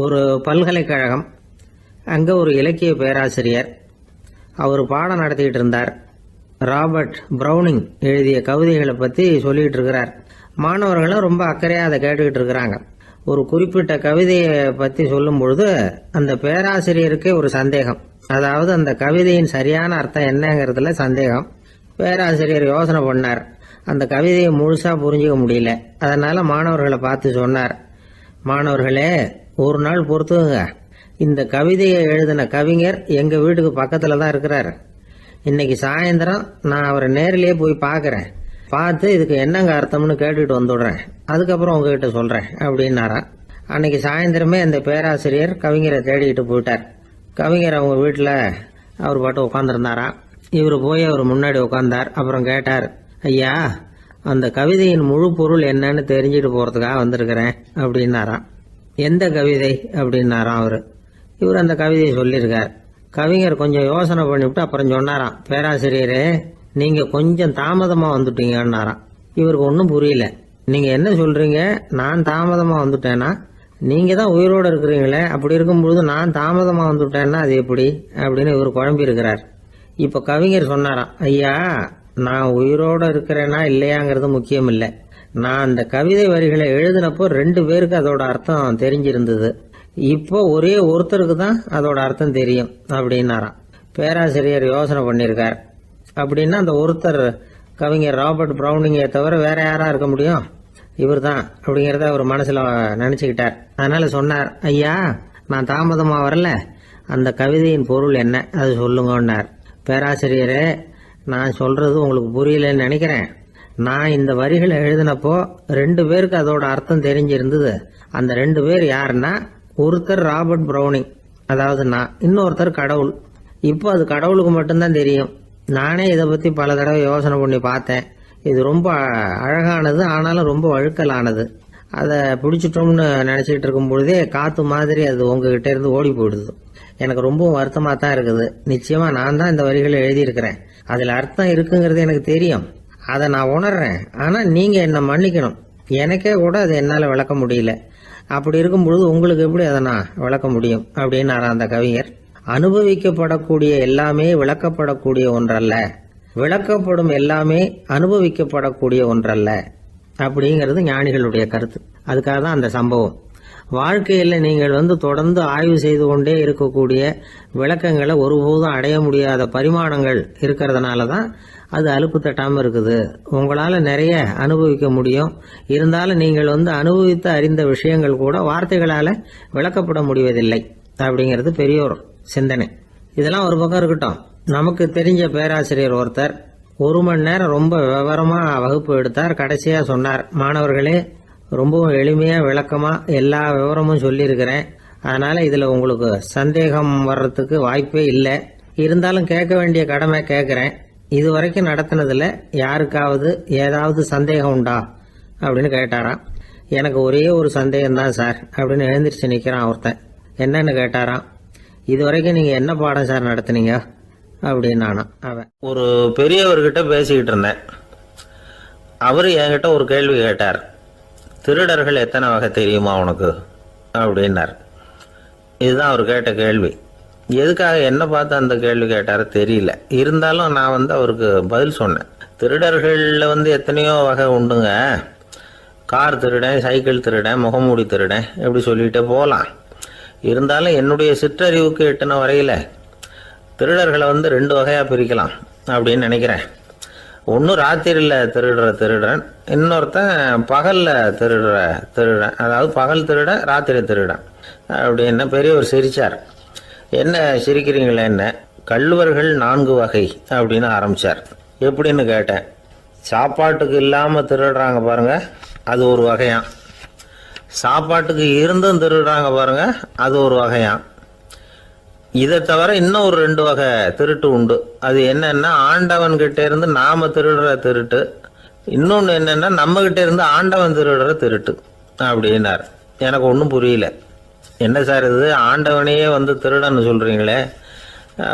ஒரு பல்கலைக்கழகம், அங்கே ஒரு இலக்கிய பேராசிரியர். அவர் பாடம் நடத்திக்கிட்டு இருந்தார். ராபர்ட் ப்ரௌனிங் எழுதிய கவிதைகளை பற்றி சொல்லிகிட்டு இருக்கிறார். மாணவர்களும் ரொம்ப அக்கறையாக அதை கேட்டுக்கிட்டு இருக்கிறாங்க. ஒரு குறிப்பிட்ட கவிதையை பற்றி சொல்லும் பொழுது அந்த பேராசிரியருக்கே ஒரு சந்தேகம். அதாவது அந்த கவிதையின் சரியான அர்த்தம் என்னங்கிறதுல சந்தேகம். பேராசிரியர் யோசனை பண்ணார். அந்த கவிதையை முழுசாக புரிஞ்சிக்க முடியல. அதனால் மாணவர்களை பார்த்து சொன்னார், மாணவர்களே, ஒரு நாள் பொறுத்துங்க. இந்த கவிதையை எழுதின கவிஞர் எங்கள் வீட்டுக்கு பக்கத்தில் தான் இருக்கிறார். இன்னைக்கு சாயந்தரம் நான் அவரை நேரிலேயே போய் பார்க்குறேன். பார்த்து இதுக்கு என்னங்க அர்த்தம்னு கேட்டுட்டு வந்துடுறேன். அதுக்கப்புறம் உங்ககிட்ட சொல்கிறேன் அப்படின்னாராம். அன்னைக்கு சாயந்தரமே அந்த பேராசிரியர் கவிஞரை தேடிக்கிட்டு போயிட்டார். கவிஞர் அவங்க வீட்டில் அவர் பாட்டு உட்காந்துருந்தாராம். இவர் போய் அவர் முன்னாடி உட்காந்தார். அப்புறம் கேட்டார், ஐயா, அந்த கவிதையின் முழு பொருள் என்னன்னு தெரிஞ்சுட்டு போகிறதுக்காக வந்திருக்கிறேன் அப்படின்னாராம். எந்த கவிதை அப்படின்னாராம் அவர். இவர் அந்த கவிதையை சொல்லியிருக்கார். கவிஞர் கொஞ்சம் யோசனை பண்ணிவிட்டு அப்புறம் சொன்னாராம், பேராசிரியரே, நீங்கள் கொஞ்சம் தாமதமாக வந்துட்டீங்கன்னாராம். இவருக்கு ஒன்றும் புரியல. நீங்கள் என்ன சொல்கிறீங்க? நான் தாமதமாக வந்துட்டேன்னா? நீங்கள் தான் உயிரோடு இருக்கிறீங்களே, அப்படி இருக்கும்பொழுது நான் தாமதமாக வந்துட்டேன்னா அது எப்படி அப்படின்னு இவர் குழம்பி இருக்கிறார். இப்போ கவிஞர் சொன்னாராம், ஐயா, நான் உயிரோடு இருக்கிறேன்னா இல்லையாங்கிறது முக்கியம் இல்லை. நான் அந்த கவிதை வரிகளை எழுதினப்போ 2 பேருக்கு அதோட அர்த்தம் தெரிஞ்சிருந்தது. இப்போ ஒரே ஒருத்தருக்கு தான் அதோட அர்த்தம் தெரியும் அப்படின்னாராம். பேராசிரியர் யோசனை பண்ணியிருக்கார். அப்படின்னா அந்த ஒருத்தர் கவிஞர் ராபர்ட் ப்ரௌனிங்கை தவிர வேற யாரா இருக்க முடியும்? இவர் தான் அப்படிங்கிறத அவர் மனசில் நினச்சிக்கிட்டார். அதனால சொன்னார், ஐயா, நான் தாமதமாக வரல, அந்த கவிதையின் பொருள் என்ன அது சொல்லுங்கன்னார். பேராசிரியரே, நான் சொல்றது உங்களுக்கு புரியலன்னு நினைக்கிறேன். நான் இந்த வரிகளை எழுதினப்போ 2 பேருக்கு அதோட அர்த்தம் தெரிஞ்சிருந்தது. அந்த 2 பேர் யாருன்னா, ஒருத்தர் ராபர்ட் ப்ரௌனிங், அதாவது நான், இன்னொருத்தர் கடவுள். இப்போ அது கடவுளுக்கு மட்டும்தான் தெரியும். நானே இதை பற்றி பல தடவை யோசனை பண்ணி பார்த்தேன். இது ரொம்ப அழகானது, ஆனாலும் ரொம்ப வழுக்கலானது. அதை பிடிச்சிட்டோம்னு நினச்சிக்கிட்டு இருக்கும் பொழுதே காற்று மாதிரி அது உங்ககிட்ட இருந்து ஓடி போயிடுது. எனக்கு ரொம்பவும் வருத்தமாக தான் இருக்குது. நிச்சயமாக நான் தான் இந்த வரிகளை எழுதியிருக்கிறேன். அதில் அர்த்தம் இருக்குங்கிறது எனக்கு தெரியும். அதை நான் உணர்றேன். ஆனால் நீங்கள் என்னை மன்னிக்கணும். எனக்கே கூட அதை என்னால் விளக்க முடியல. அப்படி இருக்கும் பொழுது உங்களுக்கு எப்படி அதை நான் விளக்க முடியும் அப்படின்னாரா அந்த கவிஞர். அனுபவிக்கப்படக்கூடிய எல்லாமே விளக்கப்படக்கூடிய ஒன்றல்ல, விளக்கப்படும் எல்லாமே அனுபவிக்கப்படக்கூடிய ஒன்றல்ல அப்படிங்கிறது ஞானிகளுடைய கருத்து. அதுக்காக தான் அந்த சம்பவம். வாழ்க்கையில் நீங்கள் தொடர்ந்து ஆய்வு செய்து கொண்டே இருக்கக்கூடிய விளக்கங்களை ஒருபோதும் அடைய முடியாத பரிமாணங்கள் இருக்கிறதுனால தான் அது அலுப்பு தட்டாமல் இருக்குது. உங்களால் நிறைய அனுபவிக்க முடியும். இருந்தாலும் நீங்கள் அனுபவித்து அறிந்த விஷயங்கள் கூட வார்த்தைகளால் விளக்கப்பட முடிவதில்லை அப்படிங்கிறது பெரியோர் சிந்தனை. இதெல்லாம் ஒரு பக்கம் இருக்கட்டும். நமக்கு தெரிஞ்ச பேராசிரியர் ஒருத்தர் 1 மணி நேரம் ரொம்ப விவரமாக வகுப்பு எடுத்தார். கடைசியாக சொன்னார், மாணவர்களே, ரொம்பவும் எளிமையாக விளக்கமாக எல்லா விவரமும் சொல்லியிருக்கிறேன். அதனால் இதில் உங்களுக்கு சந்தேகம் வர்றதுக்கு வாய்ப்பே இல்லை. இருந்தாலும் கேட்க வேண்டிய கடமை கேட்குறேன். இது வரைக்கும் நடத்தினதில் யாருக்காவது ஏதாவது சந்தேகம் உண்டா அப்படின்னு கேட்டாராம். எனக்கு ஒரே ஒரு சந்தேகம்தான் சார் அப்படின்னு எழுந்திரிச்சு நிற்கிறான் ஒருத்தன். என்னன்னு கேட்டாராம். இது வரைக்கும் நீங்கள் என்ன பாடம் சார் நடத்துனீங்க அப்படின்னானா அவன். ஒரு பெரியவர்கிட்ட பேசிக்கிட்டு இருந்தேன். அவர் என்கிட்ட ஒரு கேள்வி கேட்டார். திருடர்கள் எத்தனை வகை தெரியுமா உனக்கு அப்படின்னார். இதுதான் அவர் கேட்ட கேள்வி. எதுக்காக என்ன பார்த்து அந்த கேள்வி கேட்டார் தெரியல. இருந்தாலும் நான் அவருக்கு பதில் சொன்னேன். திருடர்களில் எத்தனையோ வகை உண்டுங்க. கார் திருடன், சைக்கிள் திருடன், முகமூடி திருடன், எப்படி சொல்லிகிட்டே போகலாம். இருந்தாலும் என்னுடைய சிற்றறிவுக்கு எட்டின வரையில் திருடர்களை 2 வகையாக பிரிக்கலாம் அப்படின்னு நினைக்கிறேன். ஒன்று ராத்திரியில் திருடுற திருடன், இன்னொருத்தன் பகலில் திருடுற திருடன். அதாவது பகல் திருடன், ராத்திரி திருடன் அப்படின்னு பெரியவர் சிரித்தார். என்ன சிரிக்கிறீங்களே? என்ன, கள்வர்கள் 4 வகை அப்படின்னு ஆரம்பித்தார். எப்படின்னு கேட்டேன். சாப்பாட்டுக்கு இல்லாமல் திருடுறாங்க பாருங்க, அது ஒரு வகையான். சாப்பாட்டுக்கு இருந்தும் திருடுறாங்க பாருங்க, அது ஒரு வகையான். இதை தவிர இன்னும் ஒரு 2 வகை திருட்டு உண்டு. அது என்னன்னா, ஆண்டவன்கிட்ட இருந்து நாம திருடுற திருட்டு, இன்னொன்று என்னன்னா நம்ம கிட்ட இருந்து ஆண்டவன் திருடுற திருட்டு அப்படின்னார். எனக்கு ஒன்றும் புரியல. என்ன சார் இது, ஆண்டவனையே திருடன்னு சொல்றீங்களே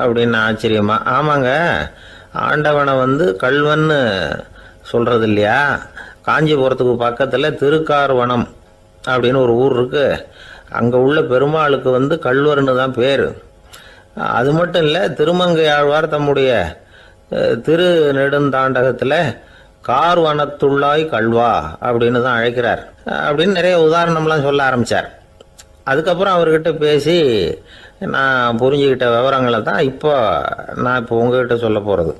அப்படின்னு ஆச்சரியமா. ஆமாங்க, ஆண்டவனை கல்வன்னு சொல்றது இல்லையா? காஞ்சிபுரத்துக்கு பக்கத்தில் திருக்கார்வனம் அப்படின்னு ஒரு ஊர் இருக்கு. அங்கே உள்ள பெருமாளுக்கு கள்வர்னு தான் பேர். அது மட்டும் இல்லை, திருமங்கை ஆழ்வார் தம்முடைய திரு நெடுந்தாண்டகத்தில் கார்வனத்துள்ளாய் கல்வா அப்படின்னு தான் அழைக்கிறார். அப்படின்னு நிறைய உதாரணம்லாம் சொல்ல ஆரம்பித்தார். அதுக்கப்புறம் அவர்கிட்ட பேசி நான் புரிஞ்சுக்கிட்ட விவரங்களை தான் நான் இப்போ உங்ககிட்ட சொல்ல போகிறது.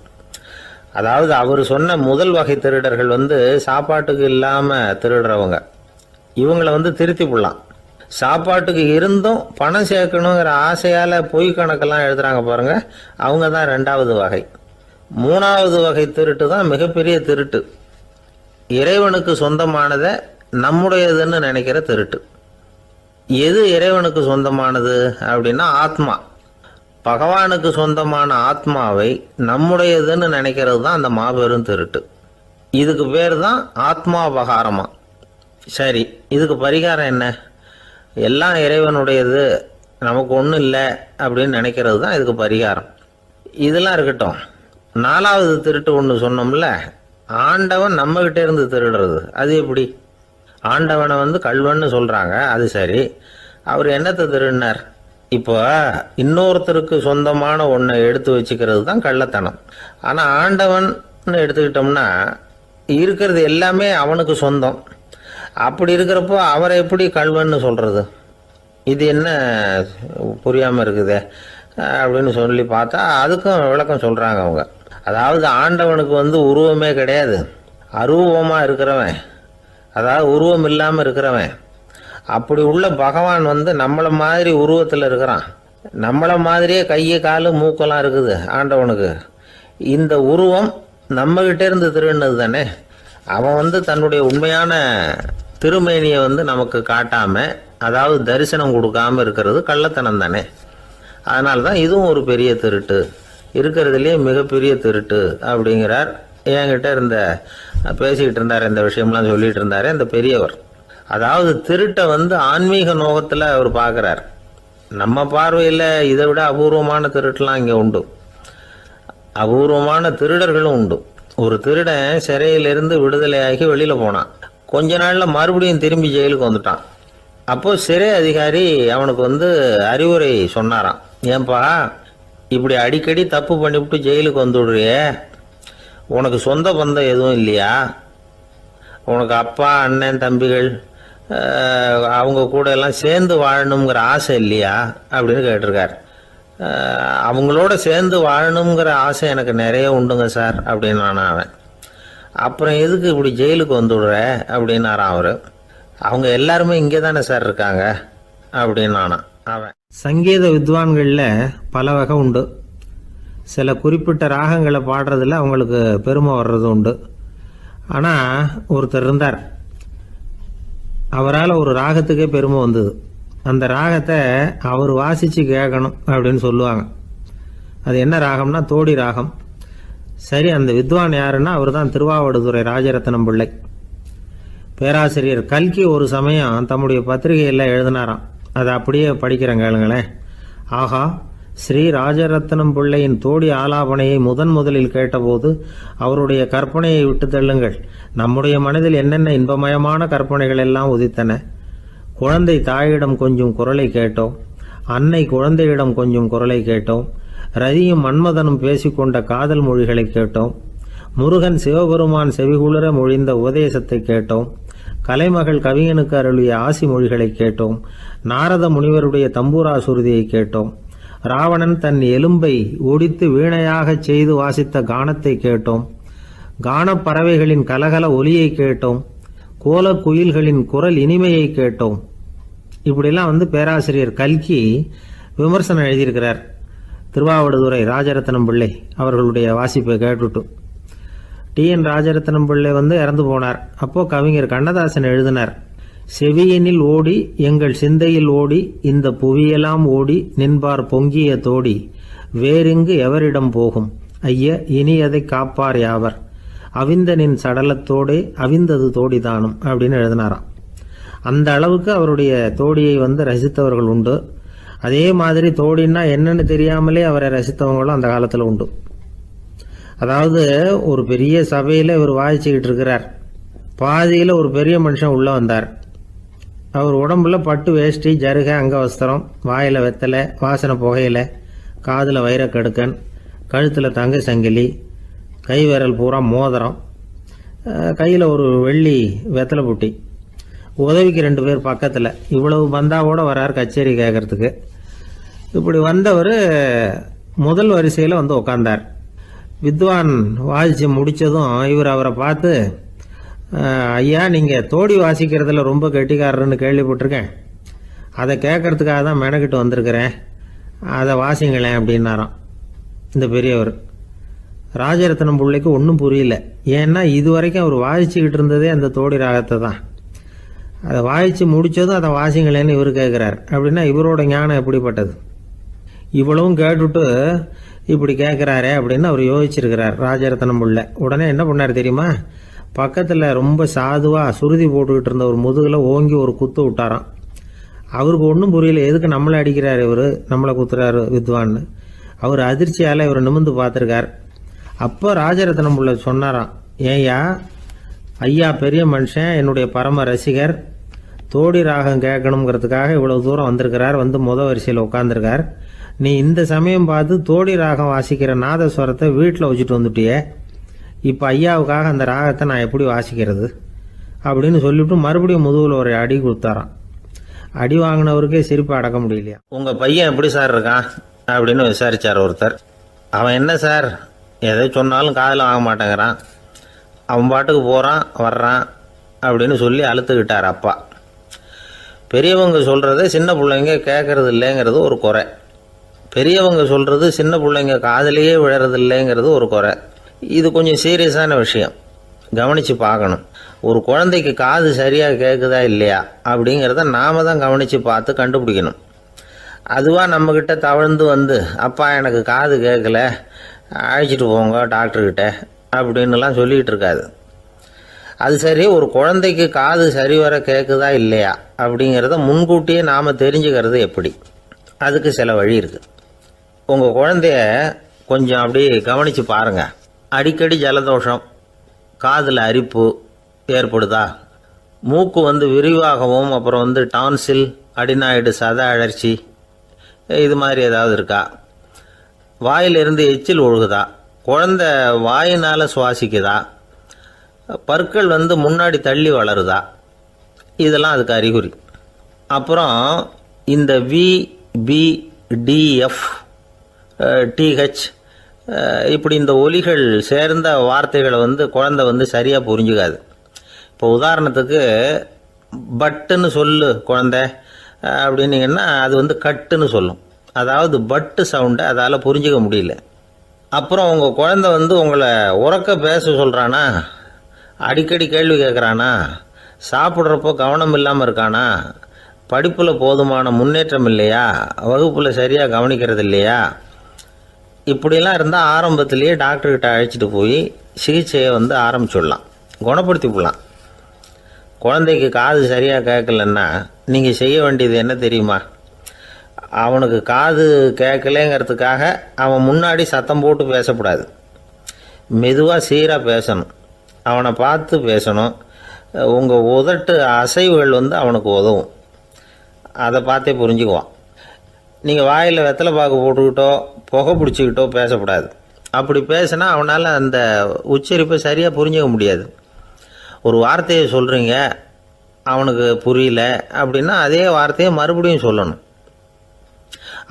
அதாவது அவர் சொன்ன முதல் வகை திருடர்கள் சாப்பாட்டுக்கு இல்லாமல் திருடுறவங்க. இவங்களை திருத்தி போடலாம். சாப்பாட்டுக்கு இருந்தும் பணம் சேர்க்கணுங்கிற ஆசையால் பொய் கணக்கெல்லாம் எழுதுறாங்க பாருங்க, அவங்க தான் ரெண்டாவது வகை. மூணாவது வகை திருட்டு தான் மிகப்பெரிய திருட்டு. இறைவனுக்கு சொந்தமானதை நம்முடையதுன்னு நினைக்கிற திருட்டு. எது இறைவனுக்கு சொந்தமானது அப்படின்னா ஆத்மா. பகவானுக்கு சொந்தமான ஆத்மாவை நம்முடையதுன்னு நினைக்கிறது தான் அந்த மாபெரும் திருட்டு. இதுக்கு பேர் தான் ஆத்மாபகாரமா. சரி, இதுக்கு பரிகாரம் என்ன? எல்லாம் இறைவனுடையது, நமக்கு ஒன்றும் இல்லை அப்படின்னு நினைக்கிறது தான் இதுக்கு பரிகாரம். இதெல்லாம் இருக்கட்டும். நாலாவது திருட்டு ஒன்று சொன்னோம்ல, ஆண்டவன் நம்மகிட்ட இருந்து திருடுறது. அது எப்படி? ஆண்டவனை கள்வன்னு சொல்கிறாங்க, அது சரி. அவர் என்னத்தை திருடினார்? இப்போ இன்னொருத்தருக்கு சொந்தமான ஒன்றை எடுத்து வச்சுக்கிறது தான் கள்ளத்தனம். ஆனால் ஆண்டவன் எடுத்துக்கிட்டோம்னா இருக்கிறது எல்லாமே அவனுக்கு சொந்தம். அப்படி இருக்கிறப்போ அவரை எப்படி கள்வன்னு சொல்கிறது? இது என்ன புரியாமல் இருக்குதே அப்படின்னு சொல்லி பார்த்தா அதுக்கும் விளக்கம் சொல்கிறாங்க அவங்க. அதாவது ஆண்டவனுக்கு உருவமே கிடையாது, அரூபமாக இருக்கிறவன், அதாவது உருவம் இல்லாமல் இருக்கிறவன். அப்படி உள்ள பகவான் நம்மளை மாதிரி உருவத்தில் இருக்கிறான். நம்மளை மாதிரியே கையை காலு மூக்கெல்லாம் இருக்குது ஆண்டவனுக்கு. இந்த உருவம் நம்மகிட்ட இருந்து திருடினது தானே. அவன் தன்னுடைய உண்மையான திருமேனியை நமக்கு காட்டாம, அதாவது தரிசனம் கொடுக்காம இருக்கிறது கள்ளத்தனம் தானே. அதனால தான் இதுவும் ஒரு பெரிய திருட்டு, இருக்கிறதுலேயே மிகப்பெரிய திருட்டு அப்படிங்கிறார். என்கிட்ட பேசிக்கிட்டு இருந்தார், இந்த விஷயம்லாம் சொல்லிட்டு இருந்தாரு அந்த பெரியவர். அதாவது திருட்டை ஆன்மீக நோகத்தில் அவர் பார்க்குறார். நம்ம பார்வையில் இதை விட அபூர்வமான திருட்டுலாம் இங்கே உண்டு. அபூர்வமான திருடர்களும் உண்டு. ஒரு திருடன் சிறையிலிருந்து விடுதலையாகி வெளியில் போனான். கொஞ்ச நாளில் மறுபடியும் திரும்பி ஜெயிலுக்கு வந்துட்டான். அப்போது சிறை அதிகாரி அவனுக்கு அறிவுரை சொன்னாராம். ஏன்பா இப்படி அடிக்கடி தப்பு பண்ணிவிட்டு ஜெயிலுக்கு வந்துவிடுறியே, உனக்கு சொந்த பந்தம் எதுவும் இல்லையா? உனக்கு அப்பா அண்ணன் தம்பிகள் அவங்க கூட எல்லாம் சேர்ந்து வாழணுங்கிற ஆசை இல்லையா அப்படின்னு கேட்டிருக்கார். அவங்களோட சேர்ந்து வாழணுங்கிற ஆசை எனக்கு நிறைய உண்டுங்க சார் அப்படின்னு அவன். அப்புறம் எதுக்கு இப்படி ஜெயிலுக்கு வந்துவிடுற அப்படின்னாரான் அவர். அவங்க எல்லாருமே இங்கே தானே சார் இருக்காங்க அப்படின்னு அவன். சங்கீத வித்வான்களில் பல வகை உண்டு. சில குறிப்பிட்ட ராகங்களை பாடுறதுல அவங்களுக்கு பெருமை வர்றது உண்டு. ஆனால் ஒருத்தர் இருந்தார், அவரால் ஒரு ராகத்துக்கே பெருமை வந்தது. அந்த ராகத்தை அவர் வாசித்து கேட்கணும் அப்படின்னு சொல்லுவாங்க. அது என்ன ராகம்னா தோடி ராகம். சரி, அந்த வித்வான் யாருன்னா அவர் தான் திருவாவடுதுறை ராஜரத்னம் பிள்ளை. பேராசிரியர் கல்கி ஒரு சமயம் தம்முடைய பத்திரிகையில் எழுதினாராம். அதை அப்படியே படிக்கிறேன் கேளுங்களேன். ஆகா, ஸ்ரீ ராஜரத்னம் பிள்ளையின் தோடி ஆலாபனையை முதலில் கேட்டபோது அவருடைய கற்பனையை விட்டு தள்ளுங்கள். நம்முடைய மனதில் என்னென்ன இன்பமயமான கற்பனைகள் எல்லாம் உதித்தன. குழந்தை தாயிடம் கொஞ்சம் குரலை கேட்டோம், அன்னை குழந்தையிடம் கொஞ்சம் குரலை கேட்டோம், ரதியும் மன்மதனும் பேசிக்கொண்ட காதல் மொழிகளை கேட்டோம், முருகன் சிவபெருமான் செவிகுளிர மொழிந்த உபதேசத்தை கேட்டோம், கலைமகள் கவிஞனுக்கு அருளிய ஆசி மொழிகளை கேட்டோம், நாரத முனிவருடைய தம்பூரா சுருதியை கேட்டோம், ராவணன் தன் எலும்பை ஒடித்து வீணையாகச் செய்து வாசித்த கானத்தை கேட்டோம், கானப்பறவைகளின் கலகல ஒலியை கேட்டோம், கோலக்குயில்களின் குரல் இனிமையை கேட்டோம். இப்படிலாம் பேராசிரியர் கல்கி விமர்சனம் எழுதியிருக்கிறார். திருவாவடுதுறை ராஜரத்னம் பிள்ளை அவர்களுடைய வாசிப்பை கேட்டுட்டு டி.என். ராஜரத்னம் பிள்ளை இறந்து போனார். அப்போ கவிஞர் கண்ணதாசன் எழுதினார், செவியனில் ஓடி எங்கள் சிந்தையில் ஓடி இந்த புவியெல்லாம் ஓடி நின்பார் பொங்கிய தோடி வேறிங்கு எவரிடம் போகும் ஐய இனி அதை காப்பார் யாவர் அவிந்தனின் சடலத்தோடே அவிந்தது தோடிதானும் அப்படின்னு எழுதினாராம். அந்த அளவுக்கு அவருடைய தோடியை ரசித்தவர்கள் உண்டு. அதே மாதிரி தோடின்னா என்னன்னு தெரியாமலே அவரை ரசித்தவங்களும் அந்த காலத்தில் உண்டு. அதாவது ஒரு பெரிய சபையில் இவர் வாசிச்சுக்கிட்டு இருக்கிறார். பாதியில் ஒரு பெரிய மனுஷன் உள்ளே வந்தார். அவர் உடம்புல பட்டு வேஷ்டி, ஜருகை, அங்கவஸ்திரம், வாயில் வெத்தலை, வாசனை புகையில, காதில் வைரக்கடுக்கன், கழுத்தில் தங்க சங்கிலி, கை விரல் பூரா மோதிரம், கையில் ஒரு வெள்ளி வெத்தலை புட்டி, உதவிக்கு 2 பேர் பக்கத்தில். இவ்வளவு பந்தாவோட வரார் கச்சேரி கேட்கறதுக்கு. இப்படி வந்தவர் முதல் வரிசையில் வந்து உட்கார்ந்தார். வித்வான் வாசித்து முடித்ததும் இவர் அவரை பார்த்து, ஐயா, நீங்கள் தோடி வாசிக்கிறதுல ரொம்ப கெட்டிக்காரர்னு கேள்விப்பட்டிருக்கேன், அதை கேட்கறதுக்காக தான் மெனக்கிட்டு வந்திருக்கிறேன், அதை வாசிங்களேன் அப்படின்னாராம் இந்த பெரியவர். ராஜரத்னம் பிள்ளைக்கு ஒன்றும் புரியல. ஏன்னா இது வரைக்கும் அவர் வாசிச்சுக்கிட்டு இருந்ததே அந்த தோடி ராகத்தை தான். அதை வாசித்து முடித்ததும் அதை வாசிங்களேன்னு இவர் கேட்குறார். அப்படின்னா இவரோட ஞானம் எப்படிப்பட்டது? இவ்வளவும் கேட்டுட்டு இப்படி கேட்குறாரே அப்படின்னு அவர் யோசிச்சிருக்கிறார் ராஜரத்னம் பிள்ளை. உடனே என்ன பண்ணார் தெரியுமா? பக்கத்தில் ரொம்ப சாதுவாக சுருதி போட்டுக்கிட்டு இருந்த ஒரு முதுகில் ஓங்கி ஒரு குத்து விட்டாராம். அவருக்கு ஒன்றும் புரியல, எதுக்கு நம்மளை அடிக்கிறார் இவர், நம்மளை குத்துறாரு வித்வான்னு. அவர் அதிர்ச்சியால் இவர் நிமிர்ந்து பார்த்துருக்கார். அப்போ ராஜரத்னம் பிள்ளை சொன்னாராம், ஏய்யா ஐயா பெரிய மனுஷன், என்னுடைய பரம ரசிகர், தோடி ராகம் கேட்கணுங்கிறதுக்காக இவ்வளவு தூரம் வந்திருக்கிறார், வந்து வரிசையில் உட்காந்துருக்கார். நீ இந்த சமயம் பார்த்து தோடி ராகம் வாசிக்கிற நாதஸ்வரத்தை வீட்டில் வச்சுட்டு வந்துட்டியே, இப்போ ஐயாவுக்காக அந்த ராகத்தை நான் எப்படி வாசிக்கிறது அப்படின்னு சொல்லிவிட்டு மறுபடியும் முதுகில் ஒரு அடி கொடுத்தாராம். அடி வாங்கினவருக்கே சிரிப்பு அடக்க முடியலையா. உங்கள் பையன் எப்படி சார் இருக்கான் அப்படின்னு விசாரித்தார் ஒருத்தர். அவன் என்ன சார், எதை சொன்னாலும் காதில் வாங்க மாட்டேங்கிறான், அவன் பாட்டுக்கு போகிறான் வர்றான் அப்படின்னு சொல்லி அழுத்துக்கிட்டார் அப்பா. பெரியவங்க சொல்கிறத சின்ன பிள்ளைங்க கேட்கறது இல்லைங்கிறது ஒரு குறை, பெரியவங்க சொல்கிறது சின்ன பிள்ளைங்க காதலையே விழறது இல்லைங்கிறது ஒரு குறை. இது கொஞ்சம் சீரியஸான விஷயம், கவனித்து பார்க்கணும். ஒரு குழந்தைக்கு காது சரியாக கேட்குதா இல்லையா அப்படிங்கிறத நாம தான் கவனித்து பார்த்து கண்டுபிடிக்கணும். அதுவாக நம்மக்கிட்ட தவழ்ந்து வந்து, அப்பா எனக்கு காது கேட்கல, அழைச்சிட்டு போங்க டாக்டர்கிட்ட அப்படின்னுலாம் சொல்லிகிட்டு இருக்காது. அது சரி, ஒரு குழந்தைக்கு காது சரிவர கேட்குதா இல்லையா அப்படிங்கிறத முன்கூட்டியே நாம் தெரிஞ்சுக்கிறது எப்படி? அதுக்கு சில வழி இருக்குது. உங்கள் குழந்தைய கொஞ்சம் அப்படி கவனித்து பாருங்கள். அடிக்கடி ஜலதோஷம், காதில் அரிப்பு ஏற்படுதா, மூக்கு விரிவாகவும், அப்புறம் டான்சில், அடினாய்டு, சத அழற்சி, இது மாதிரி ஏதாவது இருக்கா, வாயிலிருந்து எச்சில் ஒழுகுதா, குழந்தை வாயினால் சுவாசிக்குதா, பற்கள் முன்னாடி தள்ளி வளருதா, இதெல்லாம் அதுக்கு அறிகுறி. அப்புறம் இந்த VBDF TH இப்படி இந்த ஒலிகள் சேர்ந்த வார்த்தைகளை குழந்தை சரியாக புரிஞ்சுக்காது. இப்போ உதாரணத்துக்கு பட்டுன்னு சொல்லு குழந்தை அப்படின்னீங்கன்னா அது கட்டுன்னு சொல்லும். அதாவது பட்டு சவுண்டை அதால் புரிஞ்சிக்க முடியல. அப்புறம் உங்கள் குழந்தை உங்களை உறக்க பேச சொல்கிறானா, அடிக்கடி கேள்வி கேட்குறானா, சாப்பிட்றப்போ கவனம் இல்லாமல் இருக்கானா, படிப்பில் போதுமான முன்னேற்றம் இல்லையா, வகுப்பில் சரியாக கவனிக்கிறது இல்லையா, இப்படிலாம் இருந்தால் ஆரம்பத்திலேயே டாக்டர்கிட்ட அழைச்சிட்டு போய் சிகிச்சையை ஆரம்பிச்சுடலாம், குணப்படுத்தி விடலாம். குழந்தைக்கு காது சரியாக கேட்கலன்னா நீங்கள் செய்ய வேண்டியது என்ன தெரியுமா? அவனுக்கு காது கேட்கலேங்கிறதுக்காக அவன் முன்னாடி சத்தம் போட்டு பேசக்கூடாது. மெதுவாக சீராக பேசணும், அவனை பார்த்து பேசணும். உங்கள் உதட்டு அசைவுகள் அவனுக்கு உதவும், அதை பார்த்தே புரிஞ்சுக்குவான். நீங்கள் வாயில் வெத்தலை பாக்கு போட்டுக்கிட்டோ புகை பிடிச்சிக்கிட்டோ பேசக்கூடாது. அப்படி பேசினா அவனால் அந்த உச்சரிப்பை சரியாக புரிஞ்சிக்க முடியாது. ஒரு வார்த்தையை சொல்கிறீங்க, அவனுக்கு புரியல அப்படின்னா அதே வார்த்தையை மறுபடியும் சொல்லணும்.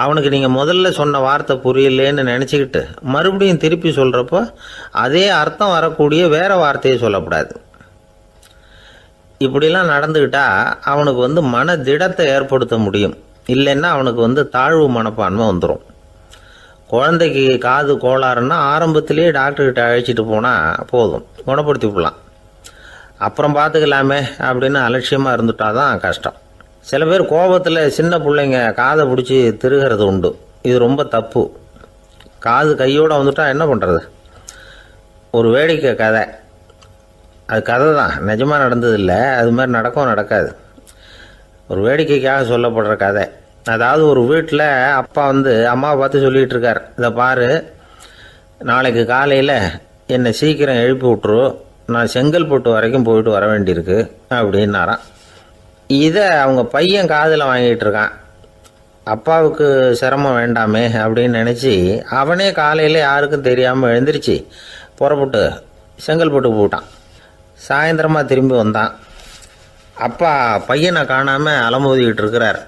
அவனுக்கு நீங்கள் முதல்ல சொன்ன வார்த்தை புரியலேன்னு நினச்சிக்கிட்டு மறுபடியும் திருப்பி சொல்கிறப்போ அதே அர்த்தம் வரக்கூடிய வேறு வார்த்தையை சொல்லக்கூடாது. இப்படிலாம் நடந்துக்கிட்டால் அவனுக்கு மன திடத்தை ஏற்படுத்த முடியும். இல்லைன்னா அவனுக்கு தாழ்வு மனப்பான்மை வந்துடும். குழந்தைக்கு காது கோளாறுன்னா ஆரம்பத்திலேயே டாக்டர்கிட்ட அழைச்சிட்டு போனால் போதும், குணப்படுத்தி விடலாம். அப்புறம் பார்த்துக்கலாமே அப்படின்னு அலட்சியமாக இருந்துட்டால் தான் கஷ்டம். சில பேர் கோபத்தில் சின்ன பிள்ளைங்க காதை பிடிச்சி திருகிறது உண்டு. இது ரொம்ப தப்பு. காது கையோடு வந்துட்டால் என்ன பண்ணுறது? ஒரு வேடிக்கை கதை, அது கதை தான், நிஜமாக நடந்ததில்லை, அது மாதிரி நடக்காது. ஒரு வேடிக்கைக்காக சொல்லப்படுற கதை. அதாவது ஒரு வீட்டில் அப்பா அம்மாவை பார்த்து சொல்லிகிட்டு இருக்கார், இதை பாரு, நாளைக்கு காலையில் என்னை சீக்கிரம் எழுப்பி விட்டுரு, நான் செங்கல்பட்டு வரைக்கும் போயிட்டு வர வேண்டியிருக்கு அப்படின்னாராம். இதை அவங்க பையன் காதில் வாங்கிட்டு இருக்கான். அப்பாவுக்கு சிரமம் வேண்டாமே அப்படின்னு நினச்சி அவனே காலையில் யாருக்கும் தெரியாமல் எழுந்திரிச்சு புறப்பட்டு செங்கல்பட்டுக்கு போட்டான். சாயந்தரமாக திரும்பி வந்தான். அப்பா பையனை காணாமல் அலமோதிக்கிட்டு இருக்கிறார்.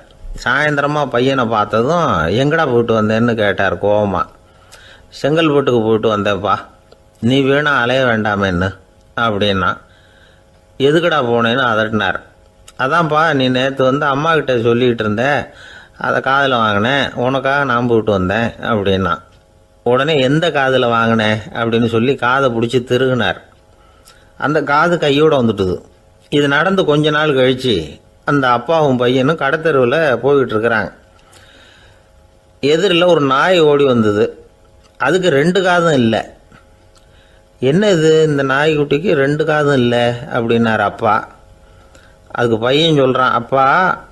சாயந்தரமாக பையனை பார்த்ததும் எங்கடா போயிட்டு வந்தேன்னு கேட்டார் கோவமாக. செங்கல்பட்டுக்கு போயிட்டு வந்தேப்பா, நீ வேணா அலைய வேண்டாமேன்னு அப்படின்னா. எதுக்கடா போனேன்னு அதட்டினார். அதான்ப்பா, நீ நேற்று வந்து அம்மா கிட்ட சொல்லிக்கிட்டு இருந்த, அதை காதில் வாங்கினேன், உனக்காக நான் போயிட்டு வந்தேன் அப்படின்னா. உடனே எந்த காதில் வாங்கினேன் அப்படின்னு சொல்லி காதை பிடிச்சி திருகினார். அந்த காது கையோடு வந்துட்டுது. இது நடந்து கொஞ்ச நாள் கழித்து அந்த அப்பாவும் பையனும் கடத்தெருவில் போய்கிட்டு இருக்கிறாங்க. எதிரில் ஒரு நாய் ஓடி வந்தது. அதுக்கு 2 காதும் இல்லை. என்ன இது, இந்த நாய்க்குட்டிக்கு 2 காதும் இல்லை அப்படின்னார் அப்பா. அதுக்கு பையன் சொல்கிறான், அப்பா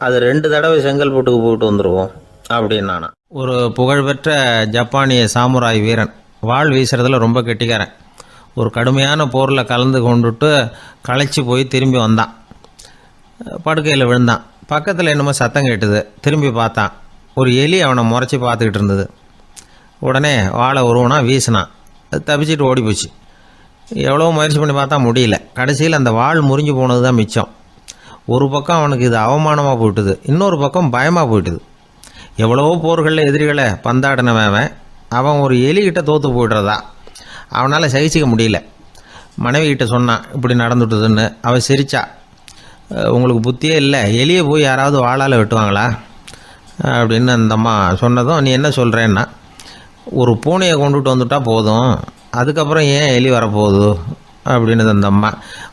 அது 2 தடவை செங்கல்பட்டுக்கு போயிட்டு வந்துடுவோம் அப்படின்னானா. ஒரு புகழ்பெற்ற ஜப்பானிய சாமுராய் வீரன், வாள் வீசுறதுல ரொம்ப கெட்டிக்காரன். ஒரு கடுமையான போரில் கலந்து கொண்டுட்டு களைச்சி போய் திரும்பி வந்தான். படுக்கையில் விழுந்தான். பக்கத்தில் என்னமோ சத்தம் கேட்டுது. திரும்பி பார்த்தான். ஒரு எலி அவனை முறைச்சி பார்த்துக்கிட்டு இருந்தது. உடனே வாழை உருவனா வீசினான். அது தப்பிச்சிட்டு ஓடி போச்சு. எவ்வளோ முயற்சி பண்ணி பார்த்தா முடியல. கடைசியில் அந்த வாள் முறிஞ்சு போனது தான் மிச்சம். ஒரு பக்கம் அவனுக்கு இது அவமானமாக போயிட்டுது, இன்னொரு பக்கம் பயமாக போயிட்டுது. எவ்வளவோ போர்களில் எதிரிகளை பந்தாடினவன் அவன் ஒரு எலிகிட்ட தோற்று போய்டுறதா அவனால் சகிச்சிக்க முடியல. மனைவி கிட்ட சொன்னான் இப்படி நடந்துட்டுதுன்னு. அவள் சிரிச்சா. உங்களுக்கு புத்தியே இல்லை, எலியை போய் யாராவது வாளால் வெட்டுவாங்களா அப்படின்னு அந்த அம்மா சொன்னதும், நீ என்ன சொல்கிறேன்னா, ஒரு பூனையை கொண்டுட்டு வந்துட்டா போதும், அதுக்கப்புறம் ஏன் எலி வரப்போகுது அப்படின்னு அந்த அம்மா.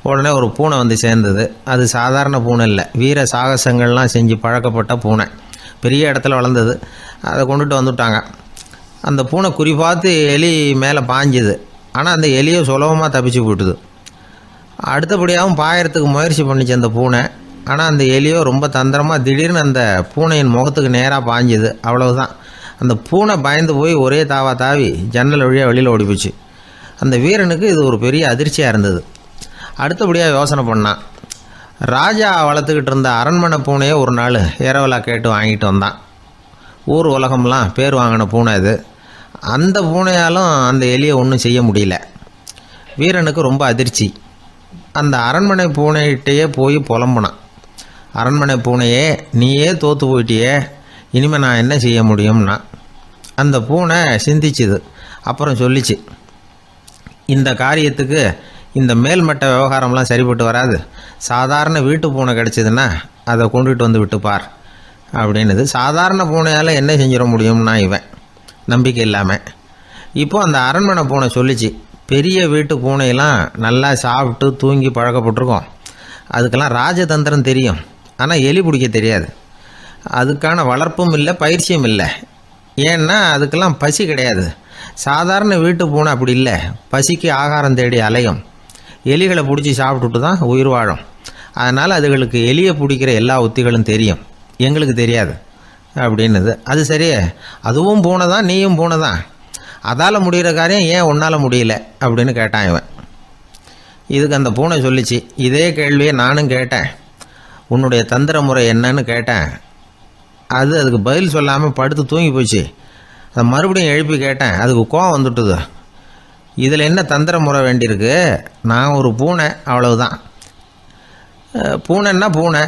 உடனே ஒரு பூனை வந்து சேர்ந்தது. அது சாதாரண பூனை இல்லை, வீர சாகசங்கள்லாம் செஞ்சு பழக்கப்பட்ட பூனை. பெரிய இடத்துல வளர்ந்தது. அதை கொண்டுட்டு வந்துட்டாங்க. அந்த பூனை குறி பார்த்து எலி மேலே பாஞ்சுது. ஆனால் அந்த எலியை சுலபமாக தப்பிச்சு போட்டுது. அடுத்தபடியாகவும் பாயறதுக்கு முயற்சி பண்ணிச்சு அந்த பூனை. ஆனால் அந்த எலியோ ரொம்ப தந்திரமாக திடீர்னு அந்த பூனையின் முகத்துக்கு நேராக பாஞ்சுது. அவ்வளவுதான். அந்த பூனை பயந்து போய் ஒரே தாவி ஜன்னல் வழியாக வெளியில் ஓடிப்போச்சு. அந்த வீரனுக்கு இது ஒரு பெரிய அதிர்ச்சியாக இருந்தது. அடுத்தபடியாக யோசனை பண்ணான். ராஜா வளர்த்துக்கிட்டு இருந்த அரண்மனை பூனையை ஒரு நாள் இரவலாக கேட்டு வாங்கிட்டு வந்தான். ஊர் உலகம்லாம் பேர் வாங்கின பூனை இது. அந்த பூனையாலும் அந்த எலியை ஒன்றும் செய்ய முடியல. வீரனுக்கு ரொம்ப அதிர்ச்சி. அந்த அரண்மனை பூனைகிட்டையே போய் புலம்புனான். அரண்மனை பூனையே, நீயே தோற்று போயிட்டியே, இனிமேல் நான் என்ன செய்ய முடியும்னா. அந்த பூனை சிந்திச்சுது. அப்புறம் சொல்லிச்சு, இந்த காரியத்துக்கு இந்த மேல்மட்ட விவகாரம்லாம் சரிப்பட்டு வராது. சாதாரண வீட்டு பூனை கிடச்சிதுன்னா அதை கொண்டுகிட்டு வந்து விட்டுப்பார் அப்படின்னுது. சாதாரண பூனையால் என்ன செஞ்சிட முடியும்னா இவன் நம்பிக்கை இல்லாமல். இப்போது அந்த அரண்மனை பூனை சொல்லிச்சு, பெரிய வீட்டு பூனையெல்லாம் நல்லா சாப்பிட்டு தூங்கி பழக்கப்பட்டிருக்கோம். அதுக்கெல்லாம் ராஜதந்திரம் தெரியும், ஆனால் எலி பிடிக்க தெரியாது. அதுக்கான வளர்ப்பும் இல்லை, பயிற்சியும் இல்லை. ஏன்னா அதுக்கெல்லாம் பசி கிடையாது. சாதாரண வீட்டு பூனை அப்படி இல்லை, பசிக்கு ஆகாரம் தேடி அலையும். எலிகளை பிடிச்சி சாப்பிட்டுட்டு தான் உயிர் வாழும். அதனால் அதுகளுக்கு எலியை பிடிக்கிற எல்லா உத்திகளும் தெரியும், எங்களுக்கு தெரியாது அப்படின்னுது. அது சரியே, அதுவும் பூனை தான், நீயும் பூனை தான், அதால் முடிகிற காரியம் ஏன் உன்னால் முடியல அப்படின்னு கேட்டான் இவன். இதுக்கு அந்த பூனை சொல்லிச்சு, இதே கேள்வியை நானும் கேட்டேன், உன்னுடைய தந்திர முறை என்னன்னு கேட்டேன். அதுக்கு பதில் சொல்லாமல் படுத்து தூங்கி போச்சு. அதை மறுபடியும் எழுப்பி கேட்டேன், அதுக்கு கோவம் வந்துட்டுது. இதில் என்ன தந்திர முறை வேண்டியிருக்கு, நான் ஒரு பூனை அவ்வளவுதான். பூனைன்னா பூனை,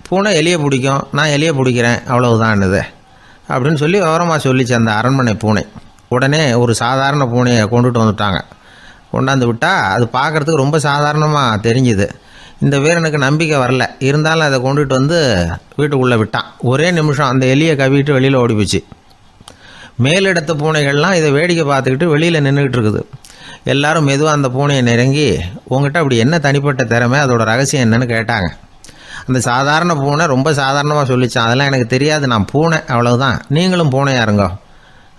பூனை எலியை பிடிக்கும், நான் எலியை பிடிக்கிறேன் அவ்வளவுதான்னுது அப்படின்னு சொல்லி விவரமாக சொல்லிச்சு அந்த அரண்மனை பூனை. உடனே ஒரு சாதாரண பூனையை கொண்டுட்டு வந்துட்டாங்க. கொண்டாந்து விட்டால் அது பார்க்குறதுக்கு ரொம்ப சாதாரணமாக தெரிஞ்சுது. இந்த வீரனுக்கு நம்பிக்கை வரல. இருந்தாலும் அதை கொண்டுட்டு வந்து வீட்டுக்குள்ளே விட்டான். ஒரே நிமிஷம் அந்த எலியை கவிட்டு வெளியில் ஓடி போச்சு. மேலிடத்து பூனைகள்லாம் இதை வேடிக்கை பார்த்துக்கிட்டு வெளியில் நின்றுக்கிட்டு இருக்குது. எல்லாரும் மெதுவாக அந்த பூனையை நெருங்கி, உங்கள்கிட்ட அப்படி என்ன தனிப்பட்ட திறமை, அதோட ரகசியம் என்னன்னு கேட்டாங்க. அந்த சாதாரண பூனை ரொம்ப சாதாரணமாக சொல்லிச்சான், அதெல்லாம் எனக்கு தெரியாது, நான் பூனை அவ்வளவுதான், நீங்களும் பூனையாக இருங்கோ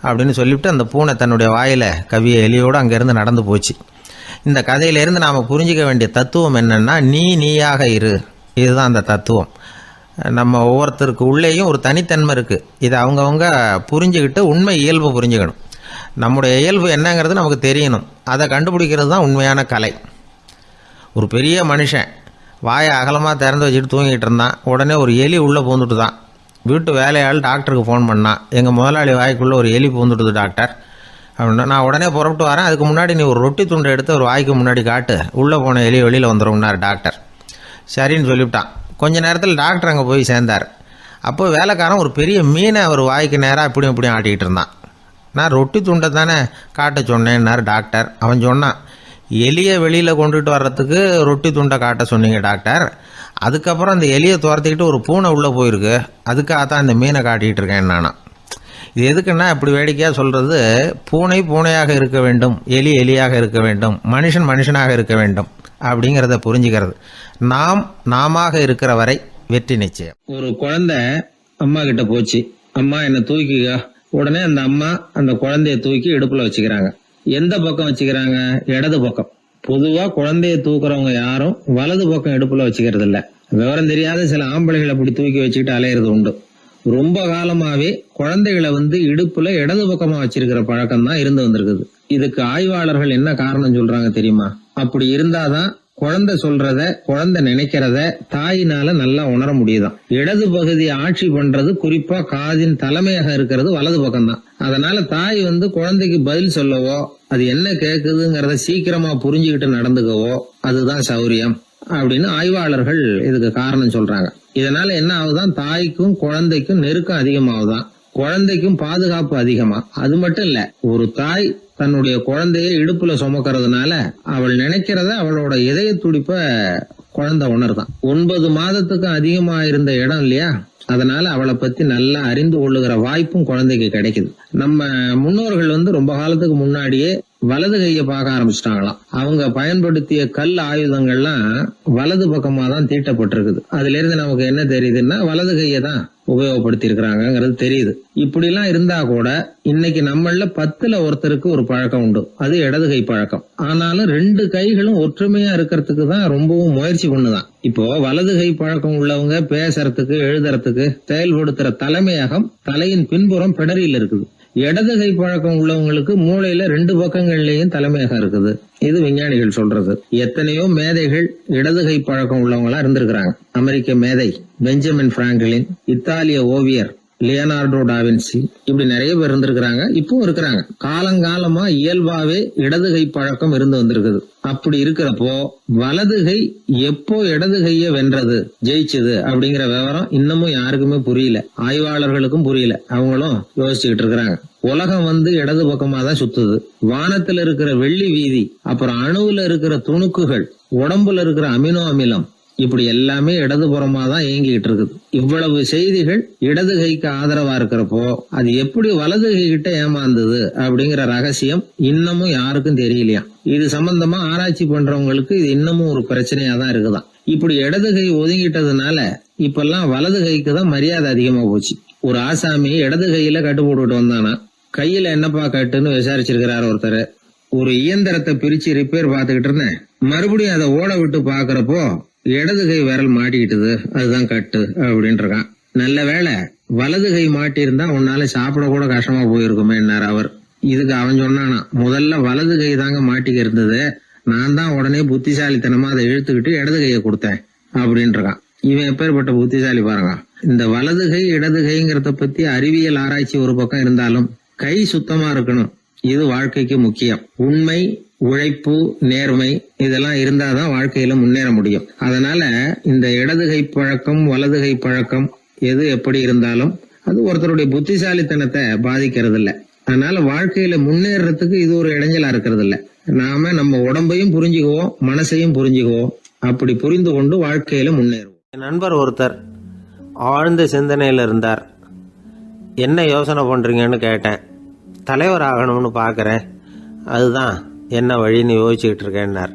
அப்படின்னு சொல்லிவிட்டு அந்த பூனை தன்னுடைய வாயில் கவிய எலியோடு அங்கேருந்து நடந்து போச்சு. இந்த கதையிலேருந்து நாம் புரிஞ்சிக்க வேண்டிய தத்துவம் என்னென்னா, நீயாக இரு. இதுதான் அந்த தத்துவம். நம்ம ஒவ்வொருத்தருக்கு உள்ளேயும் ஒரு தனித்தன்மை இருக்குது. இதை அவங்கவுங்க புரிஞ்சுக்கிட்டு உண்மை இயல்பு புரிஞ்சுக்கணும். நம்முடைய இயல்பு என்னங்கிறது நமக்கு தெரியணும். அதை கண்டுபிடிக்கிறது தான் உண்மையான கலை. ஒரு பெரிய மனுஷன் வாயை அகலமாக திறந்து வச்சுட்டு தூங்கிட்டு இருந்தான். உடனே ஒரு எலி உள்ளே பூந்துட்டு தான். வீட்டு வேலையாள் டாக்டருக்கு ஃபோன் பண்ணான். எங்கள் முதலாளி வாய்க்குள்ளே ஒரு எலி பூந்துட்டுது டாக்டர் அப்படின்னா. நான் உடனே புறப்பட்டு வரேன், அதுக்கு முன்னாடி நீ ஒரு ரொட்டி துண்டை எடுத்து ஒரு வாய்க்கு முன்னாடி காட்டு, உள்ளே போன எலி வெளியில் வந்துடும்னார் டாக்டர். சரின்னு சொல்லிவிட்டான். கொஞ்ச நேரத்தில் டாக்டர் அங்கே போய் சேர்ந்தார். அப்போ வேலைக்காரன் ஒரு பெரிய மீனை அவர் வாய்க்கு நேராக இப்படியும் ஆட்டிக்கிட்டு இருந்தான். நான் ரொட்டி துண்டை தானே காட்ட சொன்னேன்னார் டாக்டர். அவன் சொன்னான், எலியை வெளியில் கொண்டுட்டு வர்றதுக்கு ரொட்டி துண்டை காட்ட சொன்னீங்க டாக்டர், அதுக்கப்புறம் அந்த எலியை துரத்திக்கிட்டு ஒரு பூனை உள்ளே போயிருக்கு, அதுக்காக தான் இந்த மீனை காட்டிகிட்டு இருக்கேன் நானா. இது எதுக்குன்னா இப்படி வேடிக்கையாக சொல்கிறது, பூனை பூனையாக இருக்க வேண்டும், எலி எலியாக இருக்க வேண்டும், மனுஷன் மனுஷனாக இருக்க வேண்டும் அப்படிங்கிறத புரிஞ்சுக்கிறது. நாம இருக்கிற வரை வெற்றி நிச்சயம். ஒரு குழந்தை அம்மா கிட்ட போச்சு, அம்மா என்னை தூக்கிக்க. உடனே அந்த அம்மா அந்த குழந்தைய தூக்கி இடுப்புல வச்சுக்கிறாங்க. எந்த பக்கம் வச்சுக்கிறாங்க? இடது பக்கம். பொதுவா குழந்தைய தூக்குறவங்க யாரும் வலது பக்கம் இடுப்புல வச்சுக்கிறது இல்ல. விவரம் தெரியாத சில ஆம்பளைகளை அப்படி தூக்கி வச்சுக்கிட்டு அலையிறது உண்டு. ரொம்ப காலமாவே குழந்தைகளை இடுப்புல இடது பக்கமா வச்சிருக்கிற பழக்கம் தான் இருந்து வந்திருக்குது. இதுக்கு ஆய்வாளர்கள் என்ன காரணம் சொல்றாங்க தெரியுமா? அப்படி இருந்தாதான் குழந்தை சொல்றத, குழந்தை நினைக்கிறத தாயினால நல்லா உணர முடியுதாம். இடது பகுதி ஆட்சி பண்றது, குறிப்பா காதின் தலைமையாக இருக்கிறது வலது பக்கம் தான். அதனால தாய் குழந்தைக்கு பதில் சொல்லவோ, அது என்ன கேக்குதுங்கிறத சீக்கிரமா புரிஞ்சுக்கிட்டு நடந்துக்கவோ அதுதான் சௌரியம் அப்படின்னு ஆய்வாளர்கள் இதுக்கு காரணம் சொல்றாங்க. இதனால என்ன ஆகுதான், தாய்க்கும் குழந்தைக்கும் நெருக்கம் அதிகமாகுதான், குழந்தைக்கும் பாதுகாப்பு அதிகமா. அது மட்டும் இல்ல, ஒரு தாய் தன்னுடைய குழந்தைய இடுப்புல சுமக்கிறதுனால அவள் நினைக்கிறத, அவளோட இதய துடிப்ப குழந்தை உணர்தான். 9 மாதத்துக்கு அதிகமா இருந்த இடம் இல்லையா, அதனால அவளை பத்தி நல்லா அறிந்து கொள்ளுகிற வாய்ப்பும் குழந்தைக்கு கிடைக்குது. நம்ம முன்னோர்கள் ரொம்ப காலத்துக்கு முன்னாடியே வலது கையை பார்க்க ஆரம்பிச்சிட்டாங்களாம். அவங்க பயன்படுத்திய கல் ஆயுதங்கள்லாம் வலது பக்கமா தான் தீட்டப்பட்டிருக்குது. அதுல இருந்து நமக்கு என்ன தெரியுதுன்னா, வலது கையை தான் உபயோகப்படுத்தி இருக்கிறாங்கிறது தெரியுது. இப்படி எல்லாம் இருந்தா கூட இன்னைக்கு நம்மள 10ல் ஒருத்தருக்கு ஒரு பழக்கம் உண்டு, அது இடது கை பழக்கம். ஆனாலும் 2 கைகளும் ஒற்றுமையா இருக்கிறதுக்கு தான் ரொம்பவும் முயற்சி பண்ணுதான். இப்போ வலது கை பழக்கம் உள்ளவங்க பேசுறதுக்கு, எழுதுறதுக்கு, செயல்படுத்துற தலைமையகம் தலையின் பின்புறம் பிடரியில் இருக்குது. இடது கை பழக்கம் உள்ளவங்களுக்கு மூளையில 2 பக்கங்கள்லயும் தலைமையகம் இருக்குது. இது விஞ்ஞானிகள் சொல்றது. எத்தனையோ மேதைகள் இடது கை பழக்கம் உள்ளவங்களா இருந்திருக்கிறாங்க. அமெரிக்க மேதை பெஞ்சமின் பிராங்கிலின், இத்தாலிய ஓவியர் லியோனார்டோ டாவின்சி, இப்படி நிறைய பேர் இருந்திருக்கிறாங்க, இப்பவும் இருக்கிறாங்க. காலங்காலமா இயல்பாவே இடது கை பழக்கம் இருந்து வந்திருக்குது. அப்படி இருக்கிறப்போ வலது கை எப்போ இடது கைய வென்றது, ஜெயிச்சது அப்படிங்கிற விவரம் இன்னமும் யாருக்குமே புரியல. ஆய்வாளர்களுக்கும் புரியல. அவங்களும் யோசிச்சுக்கிட்டு இருக்கிறாங்க. உலகம் இடது பக்கமா தான் சுத்துது. வானத்துல இருக்கிற வெள்ளி வீதி, அப்புறம் அணுவுல இருக்கிற துணுக்குகள், உடம்புல இருக்கிற அமினோ அமிலம், இப்படி எல்லாமே இடதுபுறமா தான் இயங்கிட்டு இருக்குது. இவ்வளவு செய்திகள் இடது கைக்கு ஆதரவா இருக்கிறப்போ அது எப்படி வலது கை கிட்ட ஏமாந்தது அப்படிங்கிற ரகசியம் இன்னமும் யாருக்கும் தெரியலையா. இது சம்பந்தமா ஆராய்ச்சி பண்றவங்களுக்கு இது இன்னமும் ஒரு பிரச்சனையா தான் இருக்குதான். இப்படி இடது கை ஒதுங்கிட்டதுனால இப்பெல்லாம் வலது கைக்கு தான் மரியாதை அதிகமா போச்சு. ஒரு ஆசாமி இடது கையில கட்டு போட்டுட்டு வந்தானா, கையில என்னப்பா கட்டுன்னு விசாரிச்சிருக்கிறார் ஒருத்தர். ஒரு இயந்திரத்தை பிரிச்சு ரிப்பேர் பார்த்துக்கிட்டு இருந்தேன், மறுபடியும் அதை ஓட விட்டு பாக்குறப்போ இடது கை விரல் மாட்டிக்கிட்டது, அதுதான் கட்டு அப்படின்ட்டு இருக்கான். நல்ல வேளை வலது கை மாட்டியிருந்தா உன்னால சாப்பிட கூட கஷ்டமா போயிருக்குமே என்னார் அவர். இதுக்கு அவன் சொன்னானா, முதல்ல வலது கை தாங்க மாட்டிக்க இருந்தது, நான் தான் உடனே புத்திசாலித்தனமா அதை இழுத்துக்கிட்டு இடது கையை கொடுத்தேன் அப்படின்னு இருக்கான். இவன் எப்பேற்பட்ட புத்திசாலி பாருங்க. இந்த வலது கை இடது கைங்கிறத பத்தி அறிவியல் ஆராய்ச்சி ஒரு பக்கம் இருந்தாலும் கை சுத்தமா இருக்கணும், இது வாழ்க்கைக்கு முக்கியம். உண்மை, உழைப்பு, நேர்மை இதெல்லாம் இருந்தாதான் வாழ்க்கையில முன்னேற முடியும். அதனால இந்த இடது கை பழக்கம், வலது கை பழக்கம் எது எப்படி இருந்தாலும் அது ஒருத்தருடைய புத்திசாலித்தனத்தை பாதிக்கிறது இல்ல. அதனால வாழ்க்கையில முன்னேறதுக்கு இது ஒரு இடைஞ்சலா இருக்கிறது இல்ல. நாம நம்ம உடம்பையும் புரிஞ்சுக்குவோம், மனசையும் புரிஞ்சுக்குவோம். அப்படி புரிந்து கொண்டு வாழ்க்கையில முன்னேறுவோம். என் நண்பர் ஒருத்தர் ஆழ்ந்த சிந்தனையில இருந்தார். என்ன யோசனை பண்றீங்கன்னு கேட்டேன். தலைவர் ஆகணும்னு பாக்குறேன், அதுதான் என்ன வழின்னு யோசிச்சுக்கிட்டு இருக்கேன்னார்.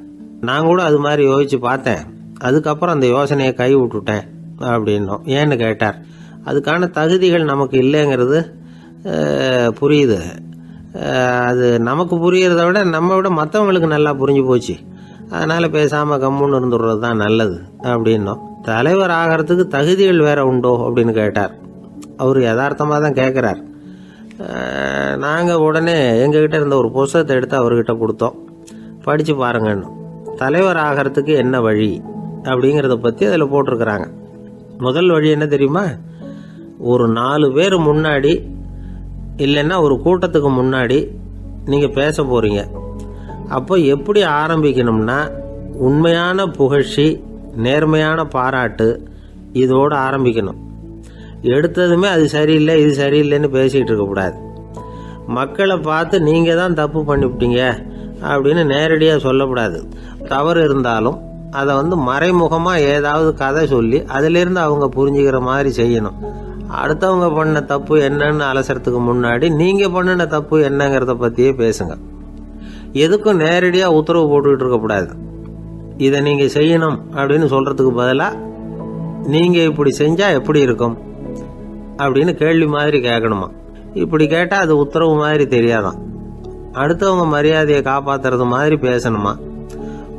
நான் கூட அது மாதிரி யோசிச்சு பார்த்தேன். அதுக்கப்புறம் அந்த யோசனையை கை விட்டுட்டேன் அப்படின்னோம். ஏன்னு கேட்டார். அதுக்கான தகுதிகள் நமக்கு இல்லைங்கிறது புரியுது. அது நமக்கு புரியறத விட நம்ம விட மற்றவங்களுக்கு நல்லா புரிஞ்சு போச்சு. அதனால் பேசாமல் கம்முன்னு இருந்துடுறது தான் நல்லது அப்படின்னோம். தலைவர் ஆகிறதுக்கு தகுதிகள் வேற உண்டோ அப்படின்னு கேட்டார். அவர் யதார்த்தமாக தான் கேட்குறார். நாங்கள் உடனே எங்ககிட்ட இருந்த ஒரு புத்தகத்தை எடுத்து அவர்கிட்ட கொடுத்தோம். படித்து பாருங்கன்னு. தலைவர் ஆகிறதுக்கு என்ன வழி அப்படிங்கிறத பற்றி அதில் போட்டிருக்கிறாங்க. முதல் வழி என்ன தெரியுமா? ஒரு 4 பேர் முன்னாடி இல்லைன்னா ஒரு கூட்டத்துக்கு முன்னாடி நீங்கள் பேச போகிறீங்க. அப்போ எப்படி ஆரம்பிக்கணும்னா, உண்மையான புகழ்ச்சி, நேர்மையான பாராட்டு, இதோடு ஆரம்பிக்கணும். எடுத்ததுமே அது சரியில்லை இது சரியில்லைன்னு பேசிகிட்டு இருக்கக்கூடாது. மக்களை பார்த்து நீங்கள் தான் தப்பு பண்ணிவிட்டீங்க அப்படின்னு நேரடியாக சொல்லக்கூடாது. தவறு இருந்தாலும் அதை மறைமுகமாக ஏதாவது கதை சொல்லி அதிலிருந்து அவங்க புரிஞ்சுக்கிற மாதிரி செய்யணும். அடுத்தவங்க பண்ண தப்பு என்னன்னு அலசறதுக்கு முன்னாடி நீங்கள் பண்ணின தப்பு என்னங்கிறத பற்றியே பேசுங்க. எதுக்கும் நேரடியாக உத்தரவு போட்டுக்கிட்டு இருக்கக்கூடாது. இதை நீங்கள் செய்யணும் அப்படின்னு சொல்கிறதுக்கு பதிலாக நீங்கள் இப்படி செஞ்சால் எப்படி இருக்கும் அப்படின்னு கேள்வி மாதிரி கேட்கணுமா. இப்படி கேட்டால் அது உத்தரவு மாதிரி தெரியாதான். அடுத்தவங்க மரியாதையை காப்பாற்றுறது மாதிரி பேசணுமா.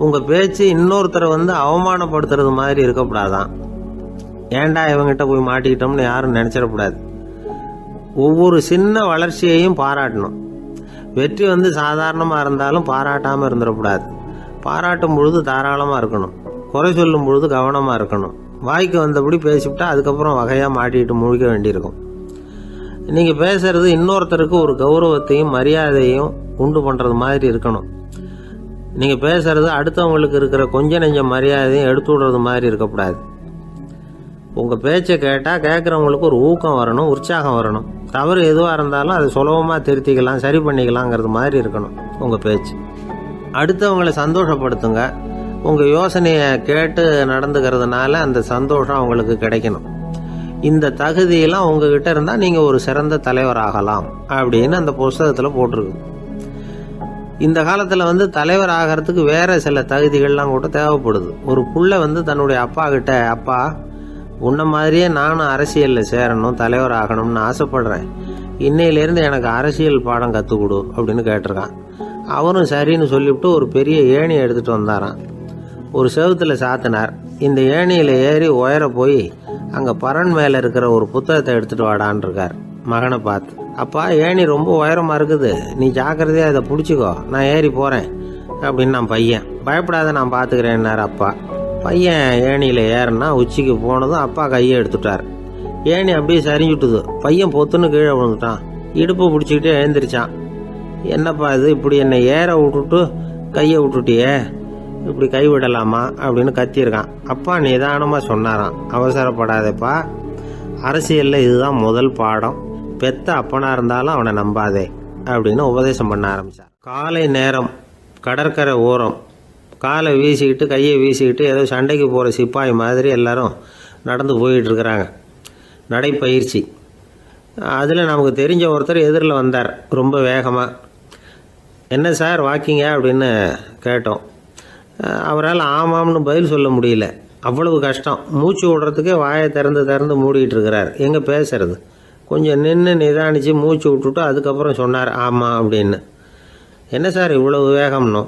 உங்கள் பேச்சு இன்னொருத்தரை அவமானப்படுத்துறது மாதிரி இருக்கக்கூடாதான். ஏன்டா இவங்கிட்ட போய் மாட்டிக்கிட்டோம்னு யாரும் நினச்சிடக்கூடாது. ஒவ்வொரு சின்ன வளர்ச்சியையும் பாராட்டணும். வெற்றி சாதாரணமாக இருந்தாலும் பாராட்டாமல் இருந்துடக்கூடாது. பாராட்டும் பொழுது தாராளமாக இருக்கணும். குறை சொல்லும் பொழுது கவனமாக இருக்கணும். வாய்க்கு வந்தபடி பேசிவிட்டா அதுக்கப்புறம் வகையாக மாட்டிக்கிட்டு முழிக்க வேண்டியிருக்கும். நீங்கள் பேசுறது இன்னொருத்தருக்கு ஒரு கௌரவத்தையும் மரியாதையும் உண்டு பண்ணுறது மாதிரி இருக்கணும். நீங்கள் பேசுறது அடுத்தவங்களுக்கு இருக்கிற கொஞ்ச நெஞ்ச மரியாதையும் எடுத்து விடுறது மாதிரி இருக்கக்கூடாது. உங்கள் பேச்சை கேட்டால் கேட்குறவங்களுக்கு ஒரு ஊக்கம் வரணும், உற்சாகம் வரணும். தவறு எதுவாக இருந்தாலும் அதை சுலபமாக திருத்திக்கலாம், சரி பண்ணிக்கலாங்கிறது மாதிரி இருக்கணும் உங்கள் பேச்சு. அடுத்தவங்களை சந்தோஷப்படுத்துங்க. உங்கள் யோசனையை கேட்டு நடந்துக்கிறதுனால அந்த சந்தோஷம் அவங்களுக்கு கிடைக்கணும். இந்த தகுதியெல்லாம் உங்ககிட்ட இருந்தால் நீங்கள் ஒரு சிறந்த தலைவராகலாம் அப்படின்னு அந்த புஸ்தகத்தில் போட்டிருக்கு. இந்த காலத்தில் தலைவர் ஆகிறதுக்கு வேறு சில தகுதிகள்லாம் கூட தேவைப்படுது. ஒரு புள்ள தன்னுடைய அப்பா கிட்ட, அப்பா உன்ன மாதிரியே நானும் அரசியலில் சேரணும், தலைவர் ஆகணும்னு ஆசைப்படுறேன், இன்னையிலேருந்து எனக்கு அரசியல் பாடம் கற்றுக் கொடு அப்படின்னு கேட்டிருக்கான். அவரும் சரின்னு சொல்லிவிட்டு ஒரு பெரிய ஏணியை எடுத்துகிட்டு வந்தாரான். ஒரு செவுத்தில் சாத்தினார். இந்த ஏணியில் ஏறி உயர போய் அங்கே பரன் மேலே இருக்கிற ஒரு புத்தகத்தை எடுத்துகிட்டு வாடான் இருக்கார். மகனை பார்த்து, அப்பா ஏணி ரொம்ப உயரமாக இருக்குது, நீ ஜாக்கிரதையாக இதை பிடிச்சிக்கோ, நான் ஏறி போகிறேன் அப்படின்னு நான் பையன். பயப்படாத, நான் பார்த்துக்கிறேன்னார் அப்பா. பையன் ஏணியில் ஏறினா உச்சிக்கு போனதும் அப்பா கையை எடுத்துட்டார். ஏணி அப்படியே சரிஞ்சுட்டுது. பையன் பொத்துன்னு கீழே விழுந்துட்டான். இடுப்பு பிடிச்சிக்கிட்டே எழுந்திரிச்சான். என்னப்பா இது, இப்படி என்னை ஏற விட்டுட்டு கையை விட்டுட்டியே, இப்படி கை விடலாமா அப்படின்னு கத்தியிருக்கான். அப்பா நிதானமாக சொன்னாராம், அவசரப்படாதேப்பா, அரசியலில் இதுதான் முதல் பாடம், பெத்த அப்பனாக இருந்தாலும் அவனை நம்பாதே அப்படின்னு உபதேசம் பண்ண ஆரம்பித்தார். காலை நேரம், கடற்கரை ஓரம், காலை வீசிக்கிட்டு கையை வீசிக்கிட்டு ஏதோ சண்டைக்கு போகிற சிப்பாய் மாதிரி எல்லாரும் நடந்து போயிட்டுருக்கிறாங்க. நடைப்பயிற்சி. அதில் நமக்கு தெரிஞ்ச ஒருத்தர் எதிரில் வந்தார் ரொம்ப வேகமாக. என்ன சார் வாக்கிங்க அப்படின்னு கேட்டோம். அவரால் ஆமாம்னு பதில் சொல்ல முடியல, அவ்வளவு கஷ்டம். மூச்சு விடுறதுக்கே வாயை திறந்து மூடிக்கிட்டு இருக்கிறார். எங்கே பேசுறது? கொஞ்சம் நின்று நிதானித்து மூச்சு விட்டுட்டு அதுக்கப்புறம் சொன்னார் ஆமாம் அப்படின்னு. என்ன சார் இவ்வளவு வேகம்னோ?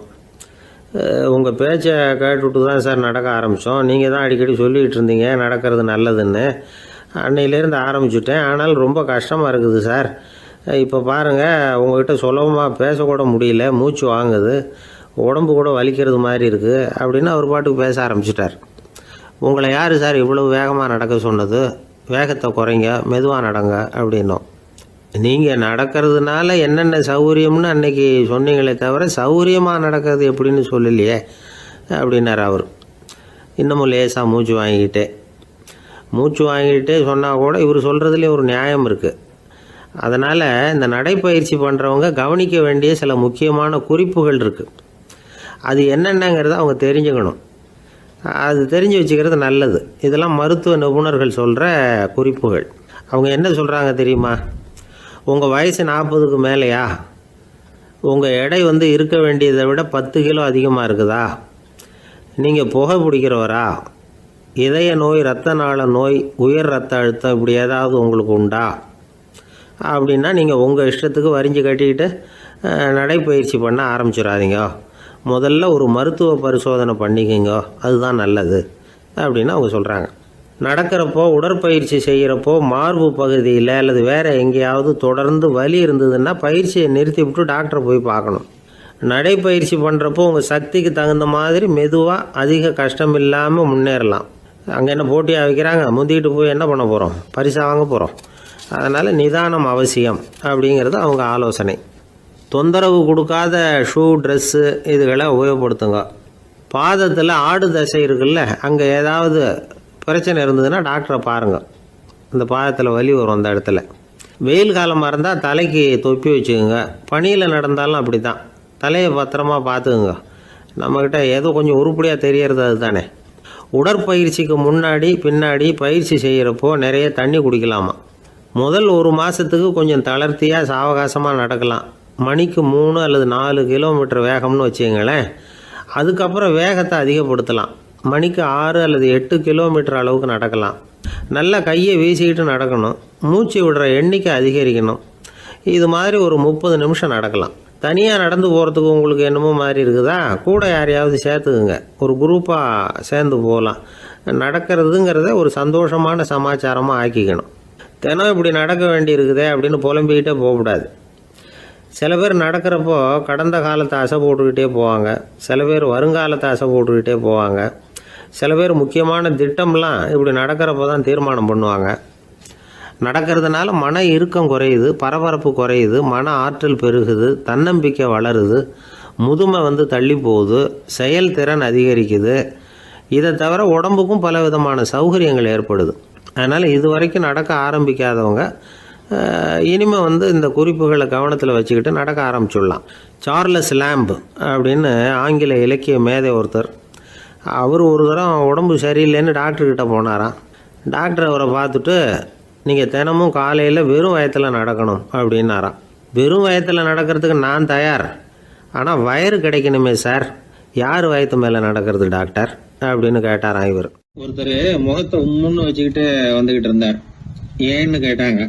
உங்கள் பேச்சை கேட்டுவிட்டு தான் சார் நடக்க ஆரம்பித்தோம். நீங்கள் தான் அடிக்கடி சொல்லிகிட்டு இருந்தீங்க நடக்கிறது நல்லதுன்னு. அன்னையிலேருந்து ஆரம்பிச்சுட்டேன். ஆனால் ரொம்ப கஷ்டமாக இருக்குது சார். இப்போ பாருங்கள், உங்கள்கிட்ட சுலபமாக பேசக்கூட முடியல, மூச்சு வாங்குது, உடம்பு கூட வலிக்கிறது மாதிரி இருக்குது அப்படின்னு அவர் பாட்டுக்கு பேச ஆரம்பிச்சிட்டார். உங்களை யார் சார் இவ்வளவு வேகமாக நடக்க சொன்னது? வேகத்தை குறைங்க, மெதுவாக நடங்க அப்படின்னோம். நீங்கள் நடக்கிறதுனால என்னென்ன சௌகரியம்னு அன்னைக்கு சொன்னீங்களே தவிர சௌகரியமாக நடக்கிறது எப்படின்னு சொல்லலையே அப்படின்னார் அவர். இன்னமும் லேசாக மூச்சு வாங்கிக்கிட்டே சொன்னால் கூட இவர் சொல்கிறதுலேயே ஒரு நியாயம் இருக்குது. அதனால் இந்த நடைப்பயிற்சி பண்ணுறவங்க கவனிக்க வேண்டிய சில முக்கியமான குறிப்புகள் இருக்குது. அது என்னென்னங்கிறத அவங்க தெரிஞ்சுக்கணும். அது தெரிஞ்சு வச்சுக்கிறது நல்லது. இதெல்லாம் மருத்துவ நிபுணர்கள் சொல்கிற குறிப்புகள். அவங்க என்ன சொல்கிறாங்க தெரியுமா? உங்கள் வயசு 40க்கு மேலேயா? உங்கள் எடை இருக்க வேண்டியதை விட 10 கிலோ அதிகமாக இருக்குதா? நீங்கள் புகை பிடிக்கிறவரா? இதய நோய், இரத்த நாள நோய், உயர் இரத்த அழுத்தம் இப்படி ஏதாவது உங்களுக்கு உண்டா? அப்படின்னா நீங்கள் உங்கள் இஷ்டத்துக்கு வரிஞ்சு கட்டிக்கிட்டு நடைப்பயிற்சி பண்ண ஆரம்பிச்சிடாதீங்க. முதல்ல ஒரு மருத்துவ பரிசோதனை பண்ணிக்கோங்க, அதுதான் நல்லது அப்படின்னு அவங்க சொல்கிறாங்க. நடக்கிறப்போ, உடற்பயிற்சி செய்கிறப்போ மார்பு பகுதியில் அல்லது வேறு எங்கேயாவது தொடர்ந்து வலி இருந்ததுன்னா பயிற்சியை நிறுத்தி விட்டு டாக்டரை போய் பார்க்கணும். நடைப்பயிற்சி பண்ணுறப்போ உங்கள் சக்திக்கு தகுந்த மாதிரி மெதுவாக அதிக கஷ்டம் இல்லாமல் முன்னேறலாம். அங்கே என்ன போட்டியாக வைக்கிறாங்க, முந்திக்கிட்டு போய் என்ன பண்ண போகிறோம், பரிசாக வாங்க போகிறோம். அதனால் நிதானம் அவசியம் அப்படிங்கிறது அவங்க ஆலோசனை. தொந்தரவு கொடுக்காத ஷூ, ட்ரெஸ்ஸு இதுகளை உபயோகப்படுத்துங்க. பாதத்தில் ஆடு தசை இருக்குல்ல, அங்கே ஏதாவது பிரச்சனை இருந்ததுன்னா டாக்டரை பாருங்கள். அந்த பாதத்தில் வலி வரும் அந்த இடத்துல. வெயில் காலமாக இருந்தால் தலைக்கு தொப்பி வச்சுக்கோங்க. பனியில் நடந்தாலும் அப்படி தான், தலையை பத்திரமா பார்த்துக்குங்க. நம்மக்கிட்ட ஏதோ கொஞ்சம் உருப்படியாக தெரியறது அது தானே. உடற்பயிற்சிக்கு முன்னாடி பின்னாடி பயிற்சி செய்கிறப்போ நிறைய தண்ணி குடிக்கலாமா. முதல் 1 மாதத்துக்கு கொஞ்சம் தளர்த்தியாக சாவகாசமாக நடக்கலாம். மணிக்கு 3 அல்லது 4 கிலோமீட்டர் வேகம்னு வச்சுங்களேன். அதுக்கப்புறம் வேகத்தை அதிகப்படுத்தலாம். மணிக்கு 6 அல்லது 8 கிலோமீட்டர் அளவுக்கு நடக்கலாம். நல்லா கையை வீசிக்கிட்டு நடக்கணும். மூச்சு விடுற எண்ணிக்கை அதிகரிக்கணும். இது மாதிரி ஒரு 30 நிமிஷம் நடக்கலாம். தனியாக நடந்து போகிறதுக்கு உங்களுக்கு என்னமோ மாதிரி இருக்குதா, கூட யாரையாவது சேர்த்துக்குங்க. ஒரு குரூப்பாக சேர்ந்து போகலாம். நடக்கிறதுங்கிறத ஒரு சந்தோஷமான சமாச்சாரமாக ஆக்கிக்கணும். தினம் இப்படி நடக்க வேண்டி இருக்குதே அப்படின்னு புலம்பிக்கிட்டே போகக்கூடாது. சில பேர் நடக்கிறப்போ கடந்த காலத்தை அசை போட்டுக்கிட்டே போவாங்க. சில பேர் வருங்காலத்தை அசை போட்டுக்கிட்டே போவாங்க. சில பேர் முக்கியமான திட்டம்லாம் இப்படி நடக்கிறப்போ தான் தீர்மானம் பண்ணுவாங்க. நடக்கிறதுனால மன இறுக்கம் குறையுது, பரபரப்பு குறையுது, மன ஆற்றல் பெருகுது, தன்னம்பிக்கை வளருது, முதுமை தள்ளி போகுது, செயல்திறன் அதிகரிக்குது. இதை தவிர உடம்புக்கும் பல விதமான சௌகரியங்கள் ஏற்படுது. அதனால் இது வரைக்கும் நடக்க ஆரம்பிக்காதவங்க இனிமேல் இந்த குறிப்புகளை கவனத்தில் வச்சுக்கிட்டு நடக்க ஆரம்பிச்சுடலாம். சார்லஸ் லேம்ப் அப்படின்னு ஆங்கில இலக்கிய மேதை ஒருத்தர், அவர் ஒரு தரம் உடம்பு சரியில்லைன்னு டாக்டர்கிட்ட போனாராம். டாக்டர் அவரை பார்த்துட்டு, நீங்கள் தினமும் காலையில் வெறும் வயத்தில் நடக்கணும் அப்படின்னாராம். வெறும் வயத்தில் நடக்கிறதுக்கு நான் தயார், ஆனால் வயிறு கிடைக்கணுமே சார், யார் வயத்து மேலே நடக்கிறது டாக்டர் அப்படின்னு கேட்டாராம் இவர். ஒருத்தர் முகத்தை உம்முன்னு வச்சுக்கிட்டு வந்துக்கிட்டு இருந்தார். ஏன்னு கேட்டாங்க.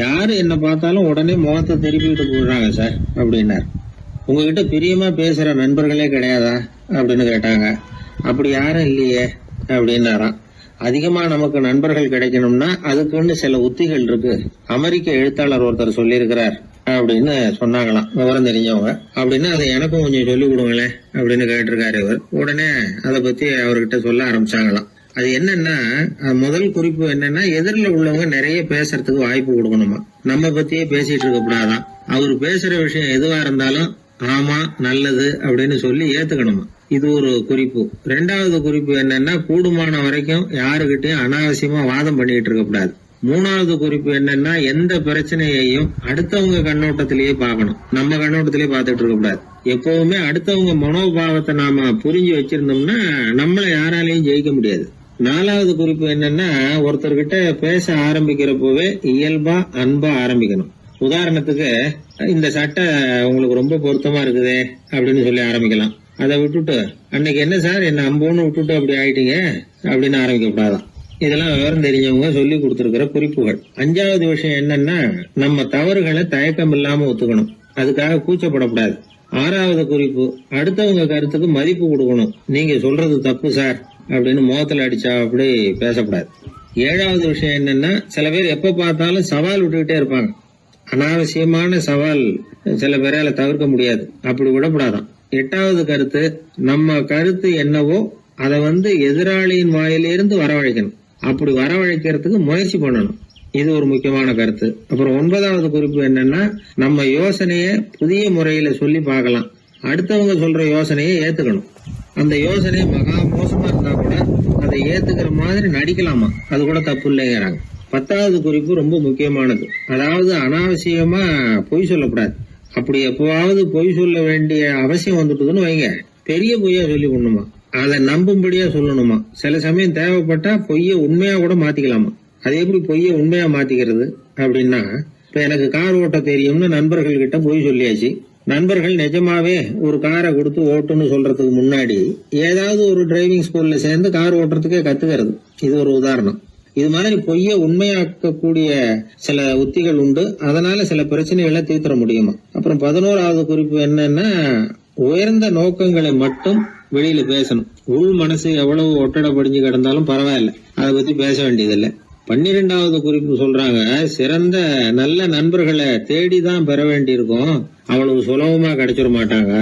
யார் என்னை பார்த்தாலும் உடனே முகத்தை திருப்பிக்கிட்டு போடுறாங்க சார் அப்படின்னார். உங்ககிட்ட பிரியமாக பேசுகிற நண்பர்களே கிடையாதா அப்படின்னு கேட்டாங்க. அப்படி யாரும் இல்லையே அப்படின்னாராம். அதிகமாக நமக்கு நண்பர்கள் கிடைக்கணும்னா அதுக்குன்னு சில உத்திகள் இருக்கு, அமெரிக்க எழுத்தாளர் ஒருத்தர் சொல்லியிருக்கிறார் அப்படின்னு சொன்னாங்களாம் விவரம் தெரிஞ்சவங்க. அப்படின்னு அதை எனக்கும் கொஞ்சம் சொல்லிக் கொடுங்களேன் அப்படின்னு கேட்டிருக்காரு இவர். உடனே அதை பத்தி அவர்கிட்ட சொல்ல ஆரம்பிச்சாங்களாம். அது என்னன்னா, முதல் குறிப்பு என்னன்னா, எதிரில் உள்ளவங்க நிறைய பேசுறதுக்கு வாய்ப்பு கொடுக்கணுமா. நம்ம பத்தியே பேசிட்டு இருக்க கூடாதான். அவர் பேசுற விஷயம் எதுவா இருந்தாலும் ஆமா நல்லது அப்படின்னு சொல்லி ஏத்துக்கணுமா. இது ஒரு குறிப்பு. 2வது குறிப்பு என்னன்னா, கூடுமான வரைக்கும் யாருகிட்டையும் அனாவசியமா வாதம் பண்ணிட்டு இருக்க கூடாது. 3வது குறிப்பு என்னன்னா, எந்த பிரச்சனையையும் அடுத்தவங்க கண்ணோட்டத்திலேயே பார்க்கணும், நம்ம கண்ணோட்டத்திலேயே பார்த்துட்டு இருக்க கூடாது. எப்பவுமே அடுத்தவங்க மனோபாவத்தை நாம புரிஞ்சு வச்சிருந்தோம்னா நம்மள யாராலையும் ஜெயிக்க முடியாது. 4வது குறிப்பு என்னன்னா, ஒருத்தர்கிட்ட பேச ஆரம்பிக்கிறப்பவே இயல்பா அன்பா ஆரம்பிக்கணும். உதாரணத்துக்கு, இந்த சட்டை உங்களுக்கு ரொம்ப பொருத்தமா இருக்குதே அப்படின்னு சொல்லி ஆரம்பிக்கலாம். அதை விட்டுட்டு, அன்னைக்கு என்ன சார் என்ன அம்போன்னு விட்டுட்டு அப்படி ஆயிட்டீங்க அப்படின்னு ஆரம்பிக்க கூடாதான். இதெல்லாம் விவரம் தெரிஞ்சவங்க சொல்லி கொடுத்துருக்கிற குறிப்புகள். 5வது விஷயம் என்னன்னா, நம்ம தவறுகளை தயக்கம் இல்லாம ஒத்துக்கணும், அதுக்காக கூச்சப்படக்கூடாது. 6வது குறிப்பு, அடுத்தவங்க கருத்துக்கு மதிப்பு கொடுக்கணும். நீங்க சொல்றது தப்பு சார் அப்படின்னு முகத்துல அடிச்சா அப்படி பேசக்கூடாது. 7வது விஷயம் என்னன்னா, சில பேர் எப்ப பார்த்தாலும் சவால் விட்டுக்கிட்டே இருப்பாங்க. அனாவசியமான சவால் சில பேரால தவிர்க்க முடியாது, அப்படி விடக்கூடாதான். 8வது கருத்து, நம்ம கருத்து என்னவோ அதை எதிராளியின் வாயிலிருந்து வரவழைக்கணும். அப்படி வரவழைக்கிறதுக்கு முயற்சி பண்ணணும். இது ஒரு முக்கியமான கருத்து. அப்புறம் 9வது குறிப்பு என்னன்னா, நம்ம யோசனைய புதிய முறையில சொல்லி பார்க்கலாம். அடுத்தவங்க சொல்ற யோசனையை ஏத்துக்கணும். அந்த யோசனை மகா மோசமா இருந்தா கூட அதை ஏத்துக்கிற மாதிரி நடிக்கலாமா, அது கூட தப்பு இல்லைங்கிறாங்க. 10வது குறிப்பு ரொம்ப முக்கியமானது. அதாவது அனாவசியமா பொய் சொல்லக்கூடாது. அப்படி எப்பவாவது பொய் சொல்ல வேண்டிய அவசியம் வந்துட்டுதுன்னு வைங்க, பெரிய பொய்யா சொல்லி பண்ணுமா, அதை நம்பும்படியா சொல்லணுமா. சில சமயம் தேவைப்பட்டா பொய்ய உண்மையா கூட மாத்திக்கலாமா. அது எப்படி பொய்ய உண்மையா மாத்திக்கிறது அப்படின்னா, இப்ப எனக்கு கார் ஓட்ட தெரியும்னு நண்பர்கள் கிட்ட பொய் சொல்லியாச்சு. நண்பர்கள் நிஜமாவே ஒரு காரை கொடுத்து ஓட்டுன்னு சொல்றதுக்கு முன்னாடி ஏதாவது ஒரு டிரைவிங் ஸ்கூல்ல சேர்ந்து கார் ஓட்டுறதுக்கே கத்துக்கிறது. இது ஒரு உதாரணம். இது மாதிரி பொய்ய உண்மையாக்கக்கூடிய சில உத்திகள் உண்டு. அதனால சில பிரச்சனைகளை தீர்த்திட முடியுமா. அப்புறம் 11வது குறிப்பு என்னன்னா, உயர்ந்த நோக்கங்களை மட்டும் வெளியில பேசணும். உள் மனசு எவ்வளவு ஒட்டடை படிஞ்சு கிடந்தாலும் பரவாயில்ல, அதை பத்தி பேச வேண்டியதில்லை. 12வது குறிப்பு சொல்றாங்க, சிறந்த நல்ல நண்பர்களை தேடிதான் பெற வேண்டியிருக்கும், அவ்வளவு சுலபமா கிடைச்சிட மாட்டாங்க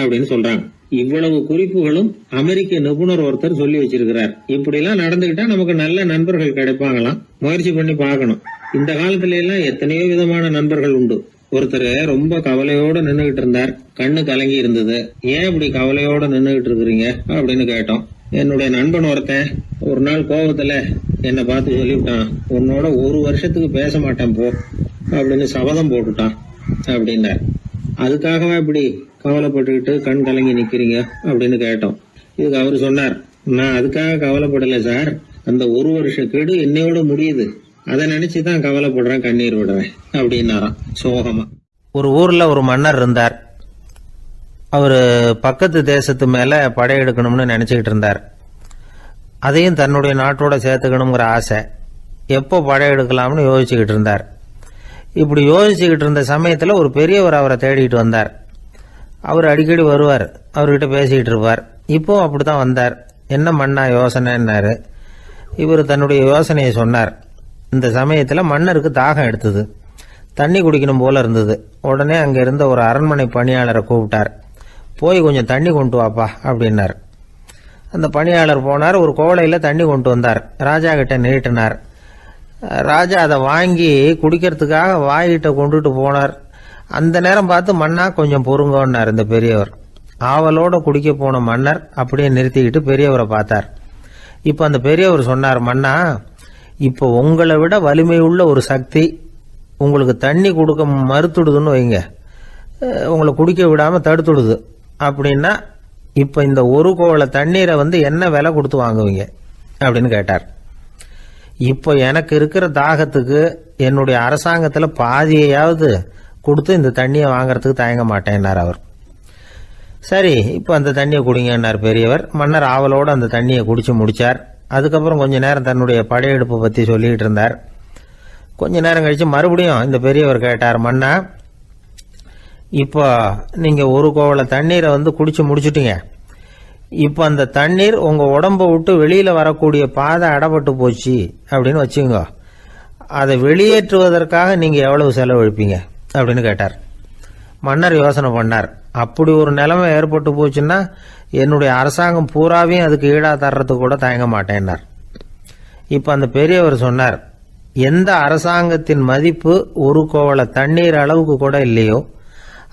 அப்படின்னு சொல்றாங்க. இவ்வளவு குறிப்புகளும் அமெரிக்க நிபுணர் ஒருத்தர் சொல்லி வச்சிருக்கிறார். இப்படி எல்லாம் நடந்துகிட்டா நமக்கு நல்ல நண்பர்கள் கிடைப்பாங்களாம். முயற்சி பண்ணி பார்க்கணும். இந்த காலத்துல எல்லாம் எத்தனையோ விதமான நண்பர்கள் உண்டு. ஒருத்தர் ரொம்ப கவலையோட நின்னுகிட்டு இருந்தார். கண்ணு கலங்கி இருந்தது. ஏன் இப்படி கவலையோட நின்னுகிட்டு இருக்கிறீங்க அப்படின்னு கேட்டோம். என்னுடைய நண்பன் ஒருத்தன் ஒரு நாள் கோபத்துல என்னை பார்த்து சொல்லிவிட்டான், உன்னோட 1 வருஷத்துக்கு பேச மாட்டேன் போ அப்படின்னு சபதம் போட்டுட்டான் அப்படின்னார். அதுக்காகவா இப்படி கவலைப்பட்டுக்கிட்டு கண் கலங்கி நிக்கிறீங்க அப்படின்னு கேட்டோம். இதுக்கு அவரு சொன்னார், நான் அதுக்காக கவலைப்படல சார், அந்த 1 வருஷ கெடு என்னையோட முடியுது, அதை நினைச்சுதான் கவலைப்படுறேன், கண்ணீர் விடுறேன் அப்படின்னாராம் சோகமா. ஒரு ஊர்ல ஒரு மன்னர் இருந்தார். அவரு பக்கத்து தேசத்து மேல படையெடுக்கணும்னு நினைச்சுக்கிட்டு இருந்தார். அதையும் தன்னுடைய நாட்டோட சேர்த்துக்கணுங்கிற ஆசை. எப்போ படையெடுக்கலாம்னு யோசிச்சுக்கிட்டு இருந்தார். இப்படி யோசிச்சுக்கிட்டு இருந்த சமயத்துல ஒரு பெரியவர் அவரை தேடிட்டு வந்தார். அவர் அடிக்கடி வருவார், அவர்கிட்ட பேசிக்கிட்டு இருப்பார். இப்போ அப்படித்தான் வந்தார். என்ன மன்னா யோசனைன்னாரு. இவர் தன்னுடைய யோசனையை சொன்னார். இந்த சமயத்துல மன்னருக்கு தாகம் எடுத்தது, தண்ணி குடிக்கணும் போல இருந்தது. உடனே அங்க இருந்த ஒரு அரண்மனை பணியாளரை கூப்பிட்டார். போய் கொஞ்சம் தண்ணி கொண்டு வாப்பா அப்படின்னார். அந்த பணியாளர் போனார். ஒரு கோலையில தண்ணி கொண்டு வந்தார். ராஜா கிட்ட நீட்டினார். ராஜா அதை வாங்கி குடிக்கிறதுக்காக வாய்கிட்ட கொண்டுட்டு போனார். அந்த நேரம் பார்த்து, மன்னா கொஞ்சம் பொறுங்கன்னார் இந்த பெரியவர். ஆவலோட குடிக்க போன மன்னர் அப்படியே நிறுத்திக்கிட்டு பெரியவரை பார்த்தார். இப்ப அந்த பெரியவர் சொன்னார், மன்னா, இப்போ உங்களை விட வலிமை உள்ள ஒரு சக்தி உங்களுக்கு தண்ணி கொடுக்க மறுத்துடுதுன்னு வைங்க, உங்களை குடிக்க விடாம தடுத்துடுது அப்படின்னா, இப்ப இந்த ஒரு கோவள தண்ணீரை என்ன விலை கொடுத்து வாங்குவீங்க அப்படின்னு கேட்டார். இப்போ எனக்கு இருக்கிற தாகத்துக்கு என்னுடைய அரசாங்கத்துல பாதியையாவது கொடுத்து இந்த தண்ணியை வாங்கறதுக்கு தயங்க மாட்டேன்னார் அவர். சரி, இப்போ அந்த தண்ணியை குடிங்கன்னார் பெரியவர். மன்னர் ஆவலோட அந்த தண்ணியை குடிச்சு முடிச்சார். அதுக்கப்புறம் கொஞ்ச நேரம் தன்னுடைய படையெடுப்பு பத்தி சொல்லிட்டு இருந்தார். கொஞ்ச நேரம் கழிச்சு மறுபடியும் இந்த பெரியவர் கேட்டார், மன்னா, இப்போ நீங்க ஒரு கோவள தண்ணீரை குடிச்சு முடிச்சுட்டீங்க. இப்போ அந்த தண்ணீர் உங்க உடம்ப விட்டு வெளியில வரக்கூடிய பாதை அடப்பட்டு போச்சு அப்படின்னு வச்சுங்க, அதை வெளியேற்றுவதற்காக நீங்க எவ்வளவு செலவழிப்பீங்க அப்படின்னு கேட்டார். மன்னர் யோசனை பண்ணார். அப்படி ஒரு நிலைமை ஏற்பட்டு போச்சுன்னா என்னுடைய அரசாங்கம் பூராவையும் அதுக்கு ஈடா தர்றதுக்கு கூட தயங்க மாட்டேன்னார். இப்ப அந்த பெரியவர் சொன்னார், எந்த அரசாங்கத்தின் மதிப்பு ஒரு கோவள தண்ணீர் அளவுக்கு கூட இல்லையோ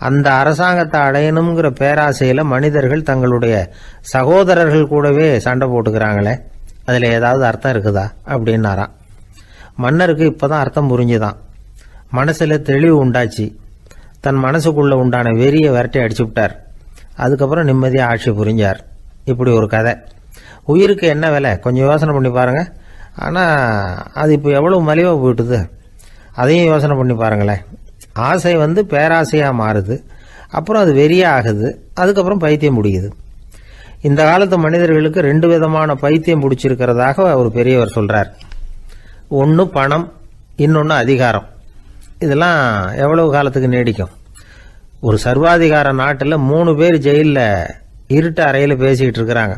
அந்த அரசாங்கத்தை அடையணுங்கிற பேராசையில மனிதர்கள் தங்களுடைய சகோதரர்கள் கூடவே சண்டை போட்டுக்கிறாங்களே, அதுல ஏதாவது அர்த்தம் இருக்குதா அப்படின்னாராம். மன்னருக்கு இப்பதான் அர்த்தம் புரிஞ்சுதான். மனசுல தெளிவு உண்டாச்சு. தன் மனசுக்குள்ள உண்டான வெறியை விரட்டி அடிச்சு விட்டார். அதுக்கப்புறம் நிம்மதியா ஆட்சி புரிஞ்சார். இப்படி ஒரு கதை. உயிருக்கு என்ன விலை கொஞ்சம் யோசனை பண்ணி பாருங்க. ஆனா அது இப்போ எவ்வளவு மலிவா போயிட்டுது, அதையும் யோசனை பண்ணி பாருங்களேன். ஆசை பேராசையா மாறுது, அப்புறம் அது வெறியா ஆகுது, அதுக்கப்புறம் பைத்தியம் பிடிக்குது. இந்த காலத்து மனிதர்களுக்கு 2 விதமான பைத்தியம் பிடிச்சிருக்கிறதாக ஒரு பெரியவர் சொல்றார். ஒன்னு பணம், இன்னொன்னு அதிகாரம். இதெல்லாம் எவ்வளவு காலத்துக்கு நீடிக்கும்? ஒரு சர்வாதிகார நாட்டில் 3 பேர் ஜெயிலில் இருட்டு அறையில் பேசிக்கிட்டு இருக்கிறாங்க.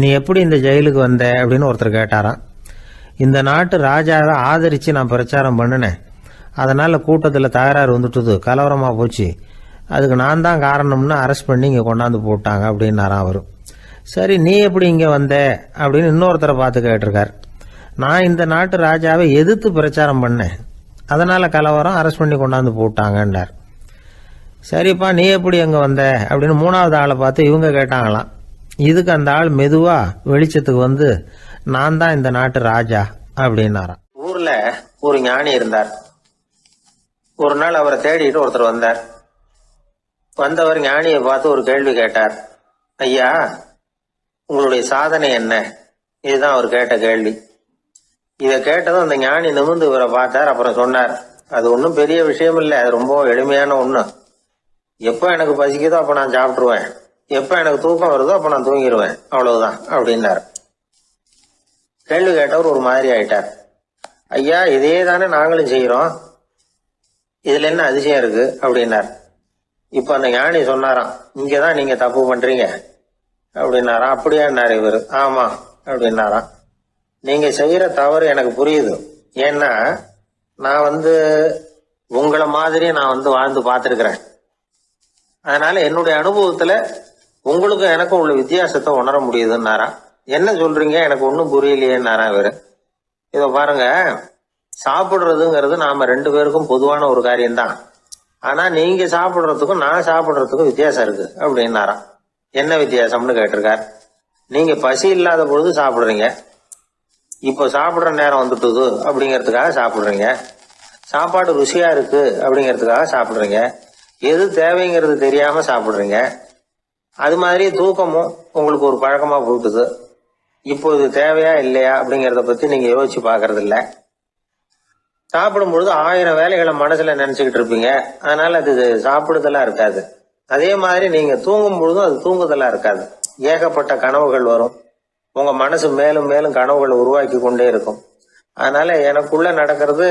நீ எப்படி இந்த ஜெயிலுக்கு வந்த அப்படின்னு ஒருத்தர் கேட்டாராம். இந்த நாட்டு ராஜாவை ஆதரிச்சு நான் பிரச்சாரம் பண்ணினேன், அதனால கூட்டத்தில் தகராறு வந்துட்டுது, கலவரமா போச்சு, அதுக்கு நான் தான் காரணம்னு அரெஸ்ட் பண்ணி இங்கே கொண்டாந்து போட்டாங்க அப்படின்னாராம் அவரு. சரி, நீ எப்படி இங்கே வந்த அப்படின்னு இன்னொருத்தரை பார்த்து கேட்டிருக்கார். நான் இந்த நாட்டு ராஜாவை எதிர்த்து பிரச்சாரம் பண்ணேன், அதனால கலவரம், அரெஸ்ட் பண்ணி கொண்டாந்து போட்டாங்கன்னார். சரிப்பா, நீ எப்படி அங்க வந்த அப்படின்னு 3வது ஆளை பார்த்து இவங்க கேட்டாங்களாம். இதுக்கு அந்த ஆள் மெதுவா வெளிச்சத்துக்கு நான் தான் இந்த நாட்டு ராஜா அப்படின்னாராம். ஊர்ல ஒரு ஞானி இருந்தார். ஒரு நாள் அவரை தேடிட்டு ஒருத்தர் வந்தார். வந்தவர் ஞானியை பார்த்து ஒரு கேள்வி கேட்டார். ஐயா, உங்களுடைய சாதனை என்ன? இதுதான் அவர் கேட்ட கேள்வி. இதை கேட்டதும் அந்த ஞானி நிமிர்ந்து இவரை பார்த்தார். அப்புறம் சொன்னார், அது ஒன்றும் பெரிய விஷயம் இல்லை, அது ரொம்ப எளிமையான ஒண்ணு. எப்ப எனக்கு பசிக்குதோ அப்ப நான் சாப்பிட்டுருவேன், எப்ப எனக்கு தூக்கம் வருதோ அப்ப நான் தூங்கிடுவேன், அவ்வளவுதான் அப்படின்னார். கேள்வி கேட்டவர் ஒரு மாதிரி ஆயிட்டார். ஐயா, இதே தானே நாங்களும் செய்யறோம், இதுல என்ன அதிசயம் இருக்கு அப்படின்னார். இப்ப அந்த ஞானி சொன்னாராம், இங்கதான் நீங்க தப்பு பண்றீங்க அப்படின்னாராம். அப்படியான்னாரு இவரு. ஆமா அப்படின்னாராம். நீங்க செய்யற தவறு எனக்கு புரியுது. ஏன்னா நான் உங்களை மாதிரி நான் வாழ்ந்து பார்த்துருக்கிறேன். அதனால என்னுடைய அனுபவத்துல உங்களுக்கும் எனக்கும் உள்ள வித்தியாசத்தை உணர முடியுதுன்னாரா. என்ன சொல்றீங்க, எனக்கு ஒன்றும் புரியலையேன்னாரா இவரு. இதை பாருங்க, சாப்பிடுறதுங்கிறது நாம 2 பேருக்கும் பொதுவான ஒரு காரியம்தான். ஆனா நீங்க சாப்பிடுறதுக்கும் நான் சாப்பிடுறதுக்கும் வித்தியாசம் இருக்கு அப்படின்னாராம். என்ன வித்தியாசம்னு கேட்டிருக்கார். நீங்க பசி இல்லாத பொழுது சாப்பிடுறீங்க, இப்போ சாப்பிடுற நேரம் வந்துட்டுது அப்படிங்கிறதுக்காக சாப்பிடுறீங்க. சாப்பாடு ருசியா இருக்கு அப்படிங்கிறதுக்காக சாப்பிடுறீங்க. எது தேவைங்கிறது தெரியாம சாப்பிடுறீங்க. அது மாதிரி தூக்கமும் உங்களுக்கு ஒரு பழக்கமா போட்டுது. இப்போ இது தேவையா இல்லையா அப்படிங்கிறத பத்தி நீங்க யோசிச்சு பாக்குறது இல்ல. சாப்பிடும் பொழுது 1000 வேலைகளை மனசுல நினைச்சுக்கிட்டு இருப்பீங்க. அதனால அது சாப்பிடுதலா இருக்காது. அதே மாதிரி நீங்க தூங்கும் பொழுதும் அது தூங்குதலா இருக்காது. ஏகப்பட்ட கனவுகள் வரும். உங்க மனசு மேலும் மேலும் கனவுகளை உருவாக்கி கொண்டே இருக்கும். அதனால எனக்குள்ள நடக்கிறது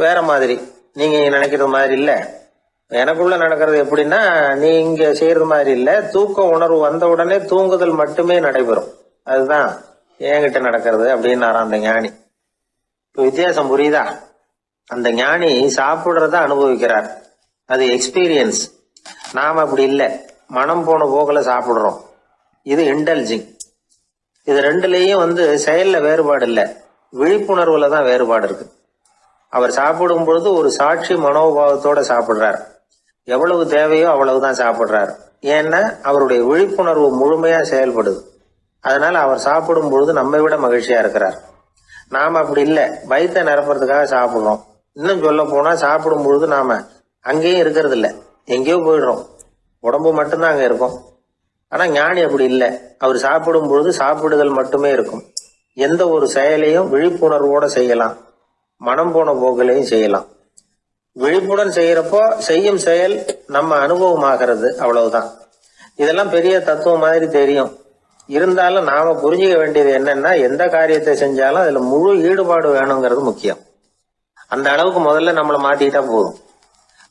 வேற மாதிரி, நீங்க நினைக்கிறது மாதிரி இல்ல. எனக்குள்ள நடக்கிறது எப்படின்னா, நீங்க செய்யறது மாதிரி இல்ல. தூக்க உணர்வு வந்த உடனே தூங்குதல் மட்டுமே நடைபெறும். அதுதான் என்கிட்ட நடக்கிறது அப்படின்னு அந்த ஞானி. வித்தியாசம் புரியுதா? அந்த ஞானி சாப்பிடுறத அனுபவிக்கிறார், அது எக்ஸ்பீரியன்ஸ். நாம அப்படி இல்லை, மனம் போன போகல சாப்பிடுறோம். இது இன்டெலிஜிங். இது ரெண்டுலயும் செயல்ல வேறுபாடு இல்லை, விழிப்புணர்வுல தான் வேறுபாடு இருக்கு. அவர் சாப்பிடும் பொழுது ஒரு சாட்சி மனோபாவத்தோட சாப்பிடுறார். எவ்வளவு தேவையோ அவ்வளவுதான் சாப்பிடுறார். ஏன்னா அவருடைய விழிப்புணர்வு முழுமையா செயல்படுது. அதனால அவர் சாப்பிடும் பொழுது நம்மை விட மகிழ்ச்சியா இருக்கிறார். நாம அப்படி இல்லை, வயிற்றை நிரப்புறதுக்காக சாப்பிடுறோம். இன்னும் சொல்ல போனா சாப்பிடும் பொழுது நாம அங்கேயும் இருக்கிறது இல்லை, எங்கேயோ போயிடுறோம். உடம்பு மட்டும்தான் அங்க இருக்கும். ஆனா ஞானி அப்படி இல்லை. அவர் சாப்பிடும் பொழுது சாப்பிடுதல் மட்டுமே இருக்கும். எந்த ஒரு செயலையும் விழிப்புணர்வோட செய்யலாம், மனம் போன போக்கிலையும் செய்யலாம். விழிப்புடன் செய்யறப்போ செய்யும் செயல் நம்ம அனுபவமாகிறது, அவ்வளவுதான். இதெல்லாம் பெரிய தத்துவம் மாதிரி தெரியும். இருந்தாலும் நாம புரிஞ்சுக்க வேண்டியது என்னன்னா, எந்த காரியத்தை செஞ்சாலும் அதுல முழு ஈடுபாடு வேணுங்கிறது முக்கியம். அந்த அளவுக்கு முதல்ல நம்மளை மாத்திக்கிட்டா போதும்.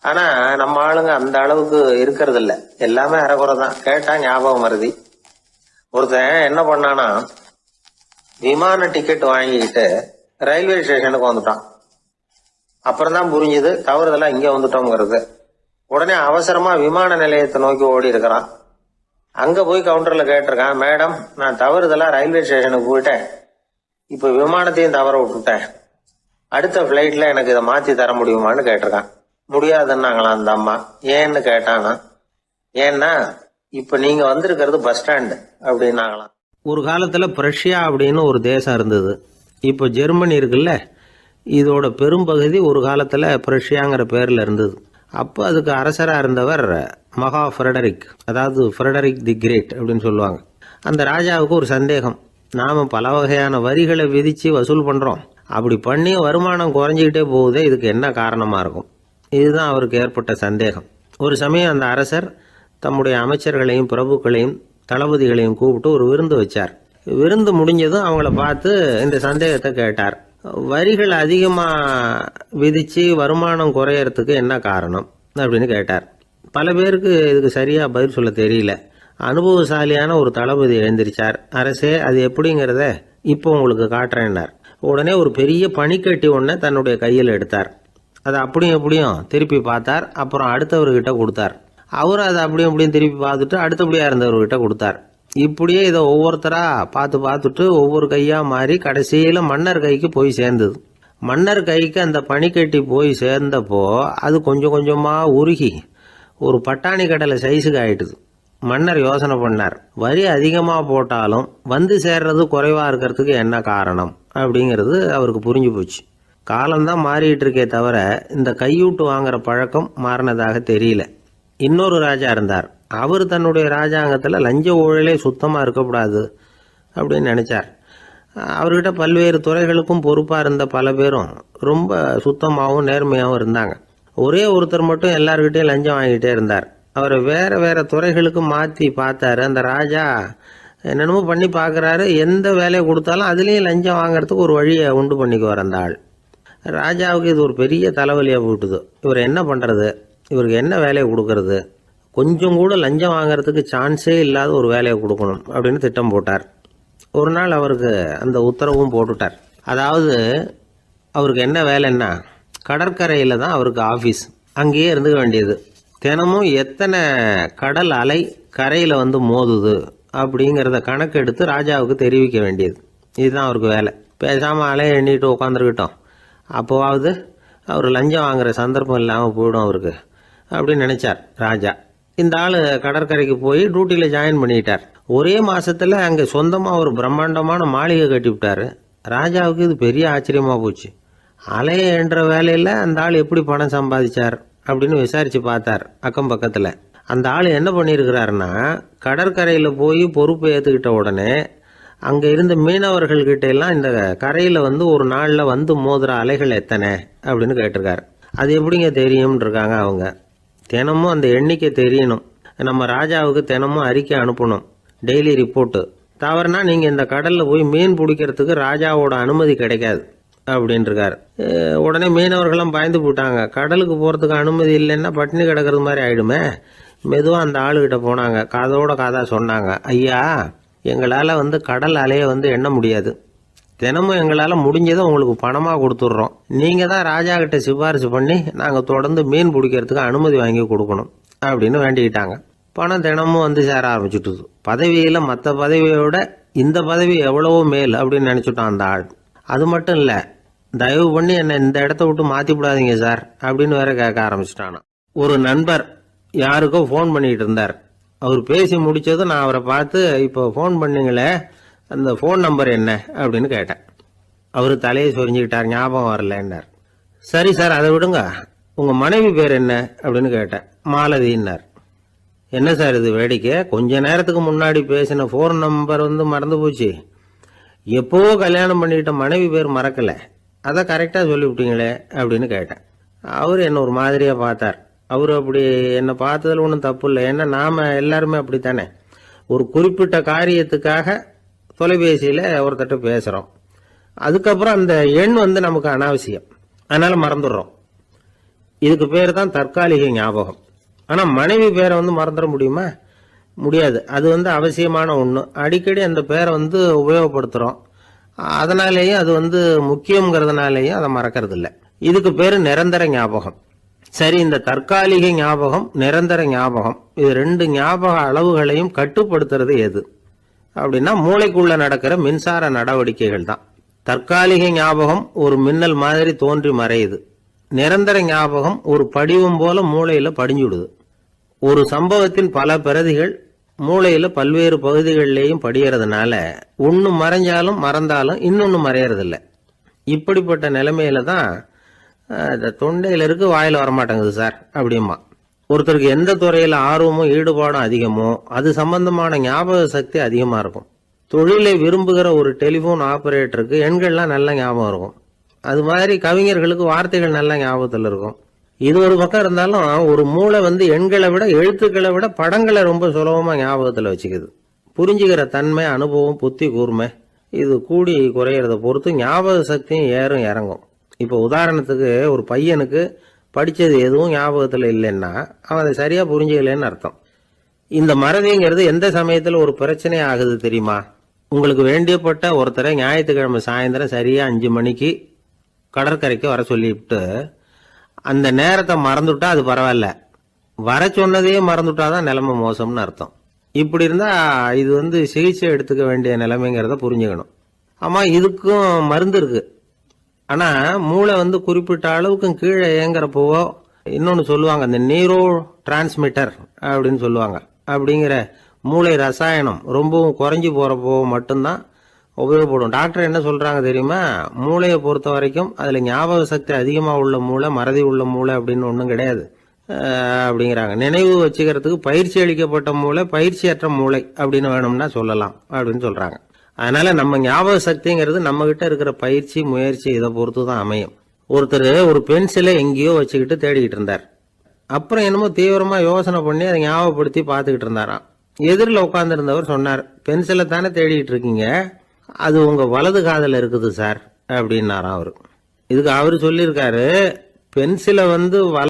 ஆனா நம்ம ஆளுங்க அந்த அளவுக்கு இருக்கிறது இல்ல, எல்லாமே அரைகுறை தான். கேட்டா ஞாபகம் வருது. ஒருத்தன் என்ன பண்ணானா, விமான டிக்கெட் வாங்கிக்கிட்டு ரயில்வே ஸ்டேஷனுக்கு வந்துட்டான். அப்புறம் தான் புரிஞ்சுது தவறுதெல்லாம் இங்க வந்துட்டோங்கிறது. உடனே அவசரமா விமான நிலையத்தை நோக்கி ஓடி இருக்கிறான். அங்க போய் கவுண்டர்ல கேட்டிருக்கான், மேடம் நான் தவறுதலா ரயில்வே ஸ்டேஷனுக்கு போயிட்டேன், இப்ப விமானத்தையும் தவற விட்டுட்டேன், அடுத்த பிளைட்ல எனக்கு இதை மாத்தி தர முடியுமான்னு கேட்டிருக்கான். முடியாதுன்னாங்களாம் அந்த அம்மா. ஏன்னு கேட்டானா, ஏன்னா இப்ப நீங்க வந்திருக்கிறது பஸ் ஸ்டாண்டு அப்படின்னாங்களாம். ஒரு காலத்துல பிரஷ்யா அப்படின்னு ஒரு தேசம் இருந்தது. இப்போ ஜெர்மனி இருக்குல்ல, இதோட பெரும்பகுதி ஒரு காலத்துல பிரஷ்யாங்கிற பேர்ல இருந்தது. அப்போ அதுக்கு அரசராக இருந்தவர் மகா ஃப்ரெடரிக், அதாவது ஃப்ரெடரிக் தி கிரேட் அப்படின்னு சொல்லுவாங்க. அந்த ராஜாவுக்கு ஒரு சந்தேகம், நாம் பல வகையான வரிகளை விதித்து வசூல் பண்ணுறோம், அப்படி பண்ணி வருமானம் குறைஞ்சிக்கிட்டே போகுதே, இதுக்கு என்ன காரணமாக இருக்கும்? இதுதான் அவருக்கு ஏற்பட்ட சந்தேகம். ஒரு சமயம் அந்த அரசர் தம்முடைய அமைச்சர்களையும் பிரபுக்களையும் தளபதிகளையும் கூப்பிட்டு ஒரு விருந்து வச்சார். விருந்து முடிஞ்சதும் அவங்கள பார்த்து இந்த சந்தேகத்தை கேட்டார். வரிகள் அதிகமாக விதித்து வருமானம் குறையறதுக்கு என்ன காரணம் அப்படின்னு கேட்டார். பல பேருக்கு இதுக்கு சரியாக பதில் சொல்ல தெரியல. அனுபவசாலியான ஒரு தளபதி எழுந்திருச்சார். அரசே, அது எப்படிங்கிறத இப்போ உங்களுக்கு காட்டுறேன்னார். உடனே ஒரு பெரிய பனிக்கட்டி ஒன்றை தன்னுடைய கையில் எடுத்தார். அதை அப்படியும் எப்படியும் திருப்பி பார்த்தார். அப்புறம் அடுத்தவர்கிட்ட கொடுத்தார். அவரும் அதை அப்படியும் எப்படியும் திருப்பி பார்த்துட்டு அடுத்தபடியாக இருந்தவர்கிட்ட கொடுத்தார். இப்படியே இதை ஒவ்வொருத்தராக பார்த்துட்டு ஒவ்வொரு கையாக மாறி கடைசியில் மன்னர் கைக்கு போய் சேர்ந்தது. மன்னர் கைக்கு அந்த பனிக்கட்டி போய் சேர்ந்தப்போ அது கொஞ்சம் கொஞ்சமாக உருகி ஒரு பட்டாணி கடலை சைஸுக்கு ஆயிட்டுது. மன்னர் யோசனை பண்ணார், வரி அதிகமாக போட்டாலும் வந்து சேர்றது குறைவாக இருக்கிறதுக்கு என்ன காரணம் அப்படிங்கிறது அவருக்கு புரிஞ்சு போச்சு. காலம்தான் மாறிட்டு இருக்கே தவிர இந்த கையூட்டு வாங்குற பழக்கம் மாறினதாக தெரியல. இன்னொரு ராஜா இருந்தார். அவர் தன்னுடைய ராஜாங்கத்தில் லஞ்ச ஊழலே சுத்தமாக இருக்கக்கூடாது அப்படின்னு நினைச்சார். அவர்கிட்ட பல்வேறு துறைகளுக்கும் பொறுப்பாக இருந்த பல பேரும் ரொம்ப சுத்தமாகவும் நேர்மையாகவும் இருந்தாங்க. ஒரே ஒருத்தர் மட்டும் எல்லார்கிட்டையும் லஞ்சம் வாங்கிட்டே இருந்தார். அவரை வேற வேற துறைகளுக்கு மாற்றி பார்த்தாரு. அந்த ராஜா என்னென்னமோ பண்ணி பார்க்குறாரு. எந்த வேலையை கொடுத்தாலும் அதுலேயும் லஞ்சம் வாங்கிறதுக்கு ஒரு வழியை உண்டு பண்ணிக்குவார் அந்த ஆள். ராஜாவுக்கு இது ஒரு பெரிய தலைவலியாக போட்டுது. இவர் என்ன பண்ணுறது, இவருக்கு என்ன வேலையை கொடுக்கறது, கொஞ்சம் கூட லஞ்சம் வாங்கிறதுக்கு சான்ஸே இல்லாத ஒரு வேலையை கொடுக்கணும் அப்படின்னு திட்டம் போட்டார். ஒரு நாள் அவருக்கு அந்த உத்தரவும் போட்டுட்டார். அதாவது அவருக்கு என்ன வேலைன்னா, கடற்கரையில் தான் அவருக்கு ஆஃபீஸ். அங்கேயே இருந்துக்க வேண்டியது. தினமும் எத்தனை கடல் அலை கரையில் வந்து மோதுது அப்படிங்கிறத கணக்கெடுத்து ராஜாவுக்கு தெரிவிக்க வேண்டியது. இதுதான் அவருக்கு வேலை. பேசாமல் அலையை எண்ணிட்டு உட்காந்துருக்கிட்டோம், அப்போவாவது அவர் லஞ்சம் வாங்குகிற சந்தர்ப்பம் இல்லாமல் போயிடும் அவருக்கு அப்படின்னு நினச்சார் ராஜா. இந்த ஆள் கடற்கரைக்கு போய் டியூட்டியில் ஜாயின் பண்ணிட்டார். ஒரே மாதத்தில் அங்கே சொந்தமாக ஒரு பிரம்மாண்டமான மாளிகை கட்டி விட்டார். ராஜாவுக்கு இது பெரிய ஆச்சரியமாக போச்சு. அலையை என்ற வேலையில் அந்த ஆள் எப்படி பணம் சம்பாதிச்சார் அப்படின்னு விசாரித்து பார்த்தார் அக்கம் பக்கத்தில். அந்த ஆள் என்ன பண்ணியிருக்கிறாருன்னா, கடற்கரையில் போய் பொறுப்பு ஏற்றுக்கிட்ட உடனே அங்கே இருந்த மீனவர்கள்கிட்ட எல்லாம் இந்த கரையில் வந்து ஒரு நாளில் வந்து மோதுற அலைகள் எத்தனை அப்படின்னு கேட்டிருக்காரு. அது எப்படிங்க தெரியும்னு இருக்காங்க அவங்க. தினமும் அந்த எண்ணிக்கை தெரியணும். நம்ம ராஜாவுக்கு தினமும் அறிக்கை அனுப்பணும், டெய்லி ரிப்போர்ட்டு. தவறுனா நீங்கள் இந்த கடலில் போய் மீன் பிடிக்கிறதுக்கு ராஜாவோட அனுமதி கிடைக்காது அப்படின்ட்டுருக்காரு. உடனே மீனவர்களும் பயந்து போட்டாங்க. கடலுக்கு போகிறதுக்கு அனுமதி இல்லைன்னா பட்டினி கிடக்கிறது மாதிரி ஆகிடுமே. மெதுவாக அந்த ஆளுகிட்ட போனாங்க, காதோட காதாக சொன்னாங்க, ஐயா, எங்களால் வந்து கடல் அலையை வந்து எண்ண முடியாது. தினமும் எங்களால் முடிஞ்சதை உங்களுக்கு பணமாக கொடுத்துட்றோம். நீங்கள் தான் ராஜா கிட்ட சிபாரிசு பண்ணி நாங்கள் தொடர்ந்து மீன் பிடிக்கிறதுக்கு அனுமதி வாங்கி கொடுக்கணும் அப்படின்னு வேண்டிக்கிட்டாங்க. பணம் தினமும் வந்து சேர ஆரம்பிச்சுட்டுது. பதவியில் மற்ற பதவியோட இந்த பதவி எவ்வளவோ மேல் அப்படின்னு நினச்சிட்டான் அந்த ஆள். அது மட்டும் இல்லை, தயவு பண்ணி என்னை இந்த இடத்த விட்டு மாற்றி விடாதீங்க சார் அப்படின்னு வேற கேட்க ஆரம்பிச்சிட்டானா. ஒரு நண்பர் யாருக்கோ ஃபோன் பண்ணிகிட்டு இருந்தார். அவர் பேசி முடித்ததும் நான் அவரை பார்த்து, இப்போ ஃபோன் பண்ணீங்களே, அந்த ஃபோன் நம்பர் என்ன அப்படின்னு கேட்டேன். அவர் தலையை சொரிஞ்சுக்கிட்டார், ஞாபகம் வரலன்னார். சரி சார், அதை விடுங்க, உங்கள் மனைவி பேர் என்ன அப்படின்னு கேட்டேன். மாலதின்னார். என்ன சார் இது வேடிக்கை, கொஞ்ச நேரத்துக்கு முன்னாடி பேசின ஃபோன் நம்பர் வந்து மறந்து போச்சு. எப்போவோ கல்யாணம் பண்ணிக்கிட்ட மனைவி பேர் மறக்கலை, அதை கரெக்டாக சொல்லிவிட்டீங்களே அப்படின்னு கேட்டேன். அவர் என்ன ஒரு மாதிரியாக பார்த்தார். அவர் அப்படி என்னை பார்த்ததில் ஒன்றும் தப்பு இல்லை. ஏன்னா நாம் எல்லாருமே அப்படித்தானே. ஒரு குறிப்பிட்ட காரியத்துக்காக தொலைபேசியில் ஒருத்தட்ட பேசுகிறோம், அதுக்கப்புறம் அந்த எண் வந்து நமக்கு அனாவசியம், அதனால் மறந்துடுறோம். இதுக்கு பேர் தான் தற்காலிக ஞாபகம். ஆனால் மனைவி பேரை வந்து மறந்துட முடியுமா? முடியாது. அது வந்து அவசியமான ஒன்று. அடிக்கடி அந்த பேரை வந்து உபயோகப்படுத்துகிறோம், அதனாலேயும் அது வந்து முக்கியங்கிறதுனாலேயும் அதை மறக்கிறது இல்லை. இதுக்கு பேர் நிரந்தர ஞாபகம். சரி, இந்த தற்காலிக ஞாபகம், நிரந்தர ஞாபகம், இது ரெண்டு ஞாபக அளவுகளையும் கட்டுப்படுத்துறது எது அப்படின்னா மூளைக்குள்ள நடக்கிற மின்சார நடவடிக்கைகள் தான். தற்காலிக ஞாபகம் ஒரு மின்னல் மாதிரி தோன்றி மறையுது. நிரந்தர ஞாபகம் ஒரு படிவம் போல மூளையில படிஞ்சுடுது. ஒரு சம்பவத்தின் பல பிரதிகள் மூளையில பல்வேறு பகுதிகளிலேயும் படியறதுனால ஒன்று மறைஞ்சாலும் மறந்தாலும் இன்னொன்று மறையறதில்லை. இப்படிப்பட்ட நிலைமையில தான் தொண்டையில இருக்கு, வாயில் வரமாட்டேங்குது சார் அப்படிமா. ஒருத்தருக்கு எந்த துறையில் ஆர்வமும் ஈடுபாடும் அதிகமோ அது சம்பந்தமான ஞாபக சக்தி அதிகமாக இருக்கும். தொழிலை விரும்புகிற ஒரு டெலிஃபோன் ஆபரேட்டருக்கு எண்கள்லாம் நல்ல ஞாபகம் இருக்கும். அது மாதிரி கவிஞர்களுக்கு வார்த்தைகள் நல்ல ஞாபகத்தில் இருக்கும். இது ஒரு பக்கம் இருந்தாலும் ஒரு மூளை வந்து எண்களை விட எழுத்துக்களை விட படங்களை ரொம்ப சுலபமாக ஞாபகத்தில் வச்சுக்குது. புரிஞ்சுக்கிற தன்மை, அனுபவம், புத்தி கூர்மை இது கூடி குறையிறத பொறுத்து ஞாபக சக்தியும் ஏறும் இறங்கும். இப்போ உதாரணத்துக்கு ஒரு பையனுக்கு படித்தது எதுவும் ஞாபகத்தில் இல்லைன்னா அவன் அதை சரியாக புரிஞ்சுக்கலன்னு அர்த்தம். இந்த மறதிங்கிறது எந்த சமயத்தில் ஒரு பிரச்சனை ஆகுது தெரியுமா? உங்களுக்கு வேண்டியப்பட்ட ஒருத்தரை ஞாயிற்றுக்கிழமை சாயந்தரம் சரியாக 5 மணிக்கு கடற்கரைக்கு வர சொல்லிவிட்டு அந்த நேரத்தை மறந்துட்டா அது பரவாயில்ல, வர சொன்னதையே மறந்துட்டா தான் நிலைமை மோசம்னு அர்த்தம். இப்படி இருந்தால் இது வந்து சிகிச்சை எடுத்துக்க வேண்டிய நிலைமைங்கிறத புரிஞ்சுக்கணும். ஆமாம், இதுக்கும் மருந்து இருக்குது. ஆனால் மூளை வந்து குறிப்பிட்ட அளவுக்கும் கீழே இயங்குறப்போவோ இன்னொன்று சொல்லுவாங்க, இந்த நியூரோ டிரான்ஸ்மிட்டர் அப்படின்னு சொல்லுவாங்க. அப்படிங்கிற மூளை ரசாயனம் ரொம்பவும் குறைஞ்சி போகிறப்போ மட்டும்தான் உபயோகப்படும். டாக்டர் என்ன சொல்கிறாங்க தெரியுமா? மூளையை பொறுத்த வரைக்கும் அதில் ஞாபக சக்தி அதிகமாக உள்ள மூளை, மறதி உள்ள மூளை அப்படின்னு ஒன்றும் கிடையாது அப்படிங்கிறாங்க. நினைவு வச்சுக்கிறதுக்கு பயிற்சி அளிக்கப்பட்ட மூளை, பயிற்சியற்ற மூளை அப்படின்னு வேணும்னா சொல்லலாம் அப்படின்னு சொல்கிறாங்க. அதனால நம்ம ஞாபக சக்திங்கிறது நம்ம கிட்ட இருக்கிற பயிற்சி, முயற்சி இதை பொறுத்து தான் அமையும். ஒருத்தர் ஒரு பென்சிலை எங்கேயோ வச்சுக்கிட்டு தேடிக்கிட்டு இருந்தார். அப்புறம் என்னமோ தீவிரமா யோசனை பண்ணி அதை ஞாபகப்படுத்தி பார்த்துக்கிட்டு இருந்தாராம். எதிரில் உட்காந்துருந்தவர் சொன்னார், பென்சிலை தானே தேடிக்கிட்டு இருக்கீங்க, அது உங்க வலது காதில் இருக்குது சார் அப்படின்னாராம் அவரு. இதுக்கு அவரு சொல்லியிருக்காரு, பென்சிலை வந்து